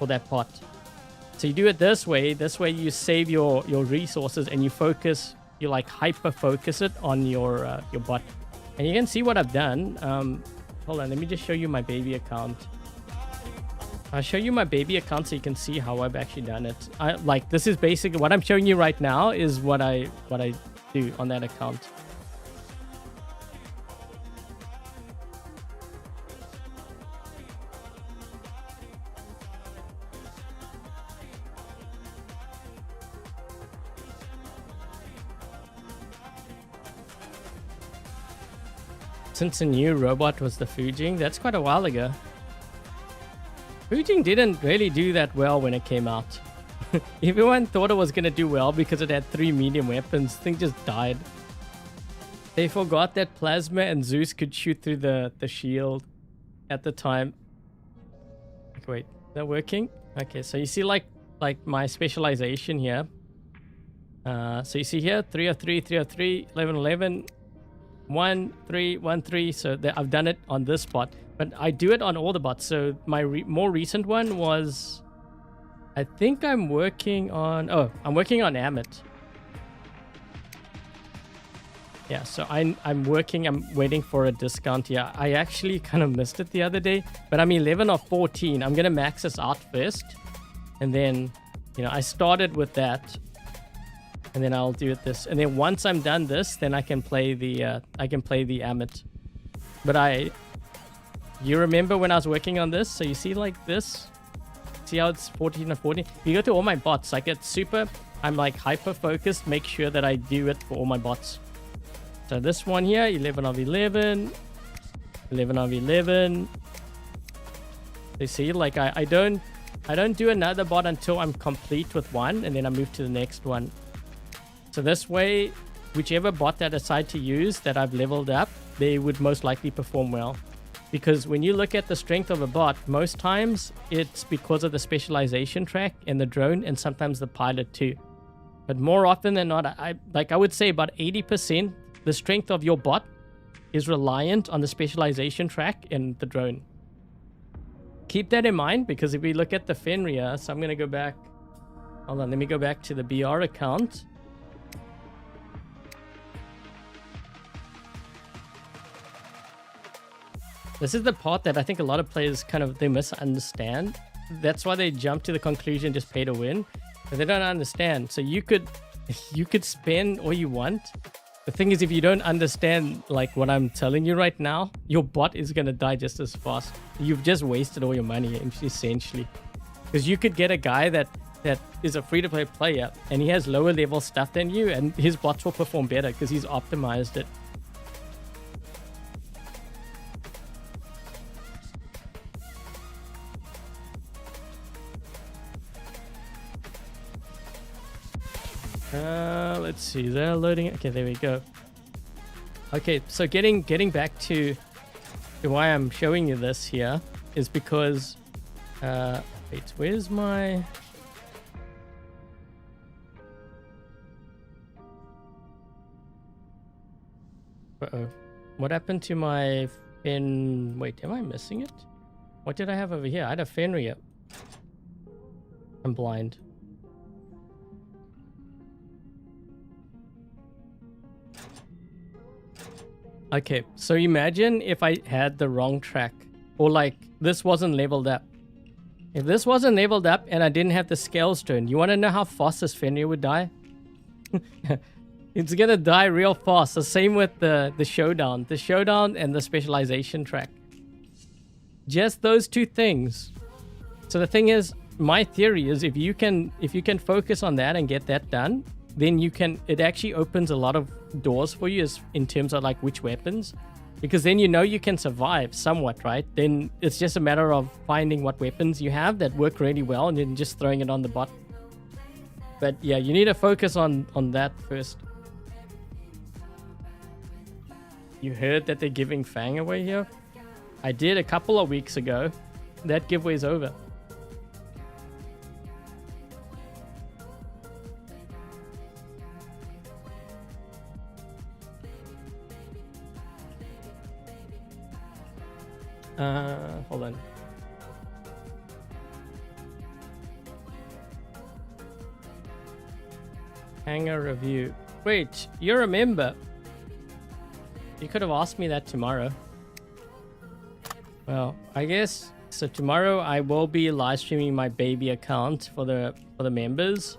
that pot. So you do it this way. This way you save your resources, and you like hyper focus it on your bot. And you can see what I've done. Hold on, let me just show you my baby account. I'll show you my baby account so you can see how I've actually done it. Like, this is basically what I'm showing you right now is what I do on that account. Since the new robot was the Fujing, that's quite a while ago. Fujing didn't really do that well when it came out. Everyone thought it was going to do well because it had 3 medium weapons. Thing just died. They forgot that Plasma and Zeus could shoot through the shield at the time. Like, wait, is that working? Okay, so you see like my specialization here. So you see here 303, 303, 1111. 1 3 1 3. So I've done it on this bot, but I do it on all the bots. So my more recent one was, I think I'm working on, I'm working on Amit. Yeah, so I'm waiting for a discount here. I actually kind of missed it the other day, but I'm 11 of 14. I'm gonna max this out first, and then, you know, I started with that. And then I'll do it this. And then once I'm done this, then I can play the Amit. But you remember when I was working on this? So you see like this? See how it's 14 of 14? If you go to all my bots, I get super, I'm like hyper focused, make sure that I do it for all my bots. So this one here, 11 of 11, 11 of 11. You see, like I don't do another bot until I'm complete with one, and then I move to the next one. So this way, whichever bot that I decide to use that I've leveled up, they would most likely perform well. Because when you look at the strength of a bot, most times it's because of the specialization track and the drone, and sometimes the pilot too. But more often than not, I would say about 80%, the strength of your bot is reliant on the specialization track and the drone. Keep that in mind, because if we look at the Fenrir, so I'm going to go back. Hold on, let me go back to the BR account. This is the part that I think a lot of players they misunderstand. That's why they jump to the conclusion, just pay to win. But they don't understand. So you could spend all you want. The thing is, if you don't understand like what I'm telling you right now, your bot is going to die just as fast. You've just wasted all your money, essentially. Because you could get a guy that is a free-to-play player, and he has lower level stuff than you, and his bots will perform better because he's optimized it. Let's see, they're loading. Okay, there we go. Okay, so getting back to why I'm showing you this here is because wait, where's my what happened to my Fen? Wait, am I missing it? What did I have over here? I had a Fenrir. I'm blind. Okay, so imagine if I had the wrong track, or like this wasn't leveled up. If this wasn't leveled up and I didn't have the scales turned, you want to know how fast this Fenrir would die? It's gonna die real fast. The same with the showdown and the specialization track. Just those two things. So the thing is, my theory is if you can focus on that and get that done, then it actually opens a lot of doors for you in terms of like which weapons, because then you can survive somewhat, right? Then it's just a matter of finding what weapons you have that work really well and then just throwing it on the bot. But yeah, you need to focus on that first. You heard that they're giving Fang away here? I did a couple of weeks ago. That giveaway's over. Hold on. Hangar review. Wait, you're a member. You could have asked me that tomorrow. Well, I guess So tomorrow I will be live streaming my baby account for the members.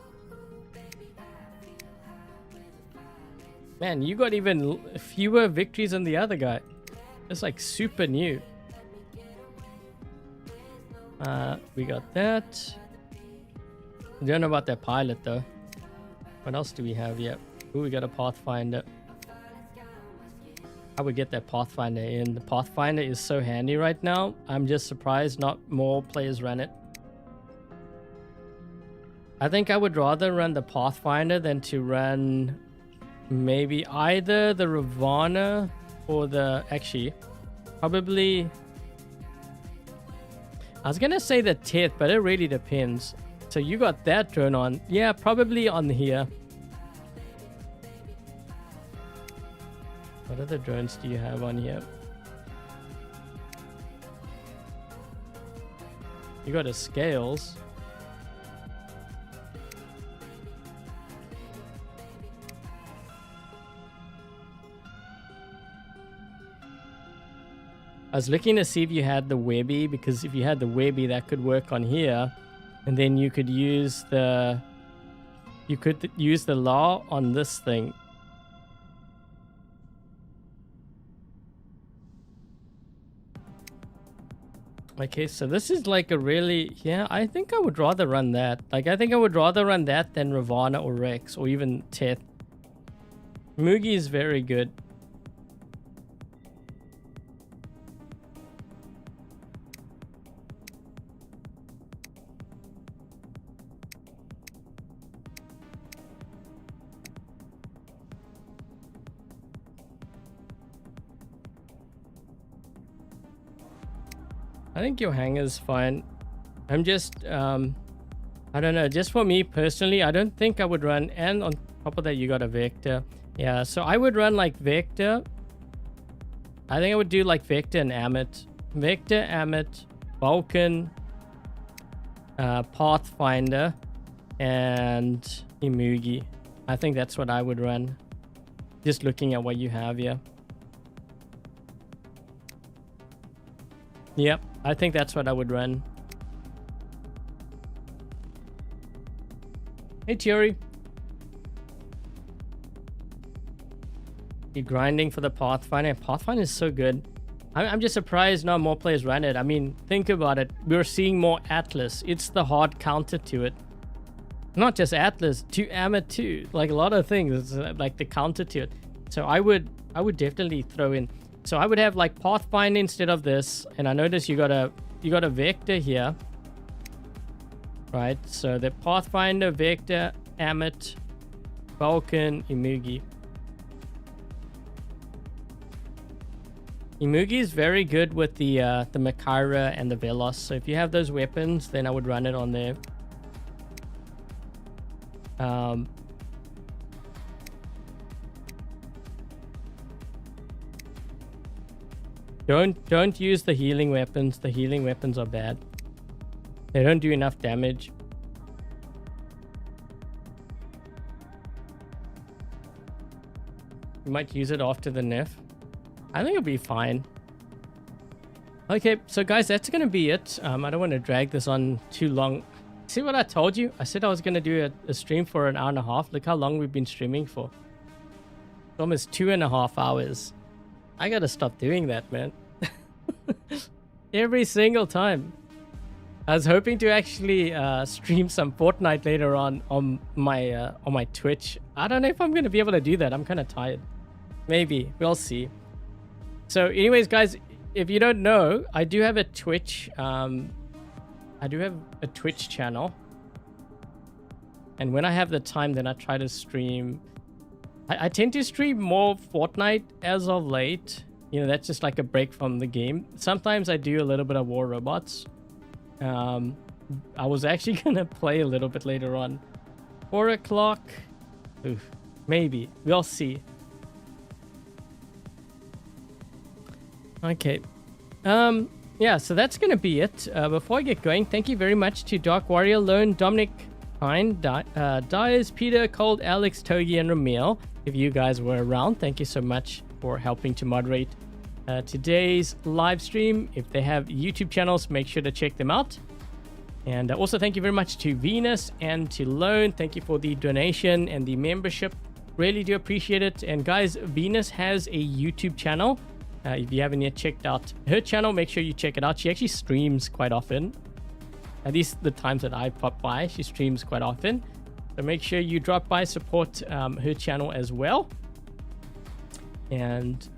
Man, you got even fewer victories than the other guy. It's like super new. We got that. I don't know about that pilot though. What else do we have yet? Ooh, we got a Pathfinder. I would get that Pathfinder in. The Pathfinder is so handy right now. I'm just surprised not more players run it. I think I would rather run the Pathfinder than to run maybe either the Ravana or the... Actually, probably... I was gonna say the Teth, but it really depends. So you got that drone on. Yeah, probably on here. What other drones do you have on here? You got a Scales. I was looking to see if you had the Webby, because if you had the Webby, that could work on here, and then you could use the law on this thing. Okay, so this is like a really... Yeah, I think I would rather run that. Like, I think I would rather run that than Ravana or Rex or even Teth. Mugi is very good. I think your hanger's fine. I'm just, I don't know. Just for me personally, I don't think I would run. And on top of that, you got a Vector. Yeah, so I would run like Vector. I think I would do like Vector and Amit. Vector, Amit, Vulcan, Pathfinder, and Imugi. I think that's what I would run. Just looking at what you have here. Yep, I think that's what I would run. Hey, Thierry. You're grinding for the Pathfinder. Pathfinder is so good. I'm just surprised not more players run it. I mean, think about it. We're seeing more Atlas. It's the hard counter to it. Not just Atlas, to Amit too. Like a lot of things, it's like the counter to it. So I would definitely throw in. So I would have like Pathfinder instead of this, and I notice you got a Vector here, right? So the Pathfinder, Vector, Amit, Vulcan, Imugi. Imugi is very good with the Makara and the Velos. So if you have those weapons, then I would run it on there. Don't use the healing weapons. The healing weapons are bad. They don't do enough damage. You might use it after the nerf. I think it'll be fine. Okay, so guys, that's gonna be it. I don't want to drag this on too long. See what I told you? I said I was gonna do a stream for an hour and a half. Look how long we've been streaming for. It's almost 2.5 hours. I gotta stop doing that, man. Every single time. I was hoping to actually stream some Fortnite later on my Twitch. I don't know if I'm gonna be able to do that. I'm kind of tired. Maybe. We'll see. So anyways, guys, if you don't know, I do have a Twitch. I do have a Twitch channel. And when I have the time, then I try to stream. I tend to stream more Fortnite as of late. You know, that's just like a break from the game. Sometimes I do a little bit of War Robots. I was actually going to play a little bit later on. 4 o'clock. Oof, maybe. We'll see. Okay. Yeah, so that's going to be it. Before I get going, thank you very much to Dark Warrior, Lone, Dominic, Pine, Dyers, Peter, Cold, Alex, Togi, and Ramil. If you guys were around, thank you so much for helping to moderate today's live stream. If they have YouTube channels, make sure to check them out. And also thank you very much to Venus and to Lone. Thank you for the donation and the membership. Really do appreciate it. And guys, Venus has a YouTube channel. If you haven't yet checked out her channel, make sure you check it out. She actually streams quite often. At least the times that I pop by, she streams quite often. So make sure you drop by, support her channel as well. And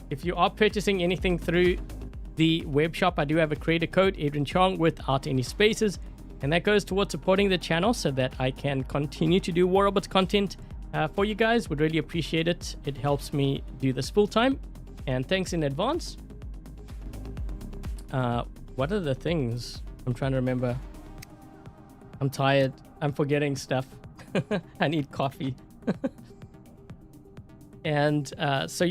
if you are purchasing anything through the web shop, I do have a creator code, Adrian Chong, without any spaces. And that goes towards supporting the channel so that I can continue to do War Robots content for you guys. Would really appreciate it. It helps me do this full time. And thanks in advance. What are the things? I'm trying to remember. I'm tired. I'm forgetting stuff. I need coffee. And so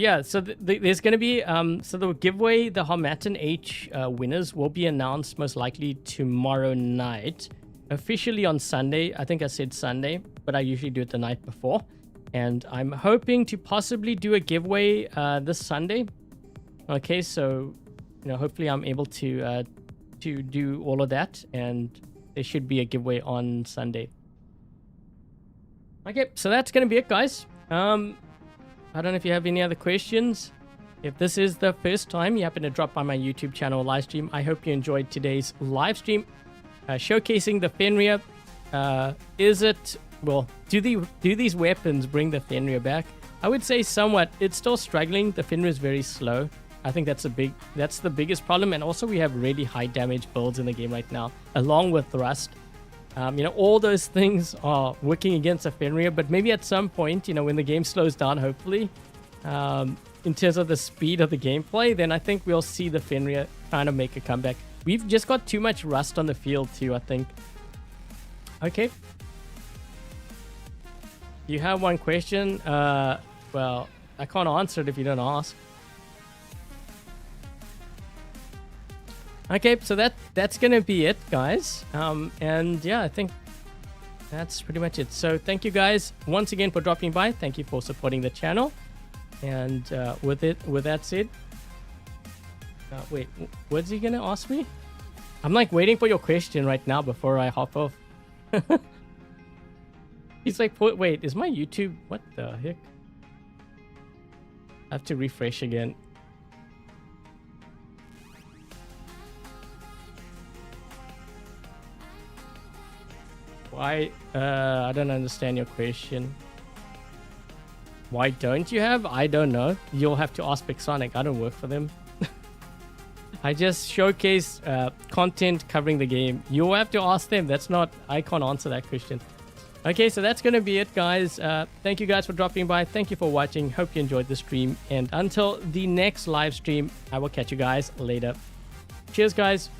there's going to be so the giveaway, the Harmattan-H winners will be announced most likely tomorrow night, officially on Sunday. I think I said Sunday, but I usually do it the night before. And I'm hoping to possibly do a giveaway this Sunday. Okay, so hopefully I'm able to do all of that, and there should be a giveaway on Sunday. Okay, so that's going to be it, guys. I don't know if you have any other questions. If this is the first time you happen to drop by my YouTube channel live stream, I hope you enjoyed today's live stream showcasing the Fenrir. Do these weapons bring the Fenrir back? I would say somewhat. It's still struggling. The Fenrir is very slow. I think that's the biggest problem. And also we have really high damage builds in the game right now, along with thrust. All those things are working against a Fenrir, but maybe at some point, when the game slows down, hopefully, in terms of the speed of the gameplay, then I think we'll see the Fenrir kind of make a comeback. We've just got too much rust on the field too, I think. Okay. You have one question? Well, I can't answer it if you don't ask. Okay, so that's gonna be it, guys. And yeah, I think that's pretty much it. So thank you guys once again for dropping by. Thank you for supporting the channel. And with that said, wait, what's he gonna ask me? I'm like waiting for your question right now before I hop off. He's like, wait, is my YouTube? What the heck? I have to refresh again. Why? I don't understand your question. Why don't you have? I don't know. You'll have to ask Pixonic. I don't work for them. I just showcase content covering the game. You'll have to ask them. I can't answer that question. Okay, so that's going to be it, guys. Thank you guys for dropping by. Thank you for watching. Hope you enjoyed the stream. And until the next live stream, I will catch you guys later. Cheers, guys.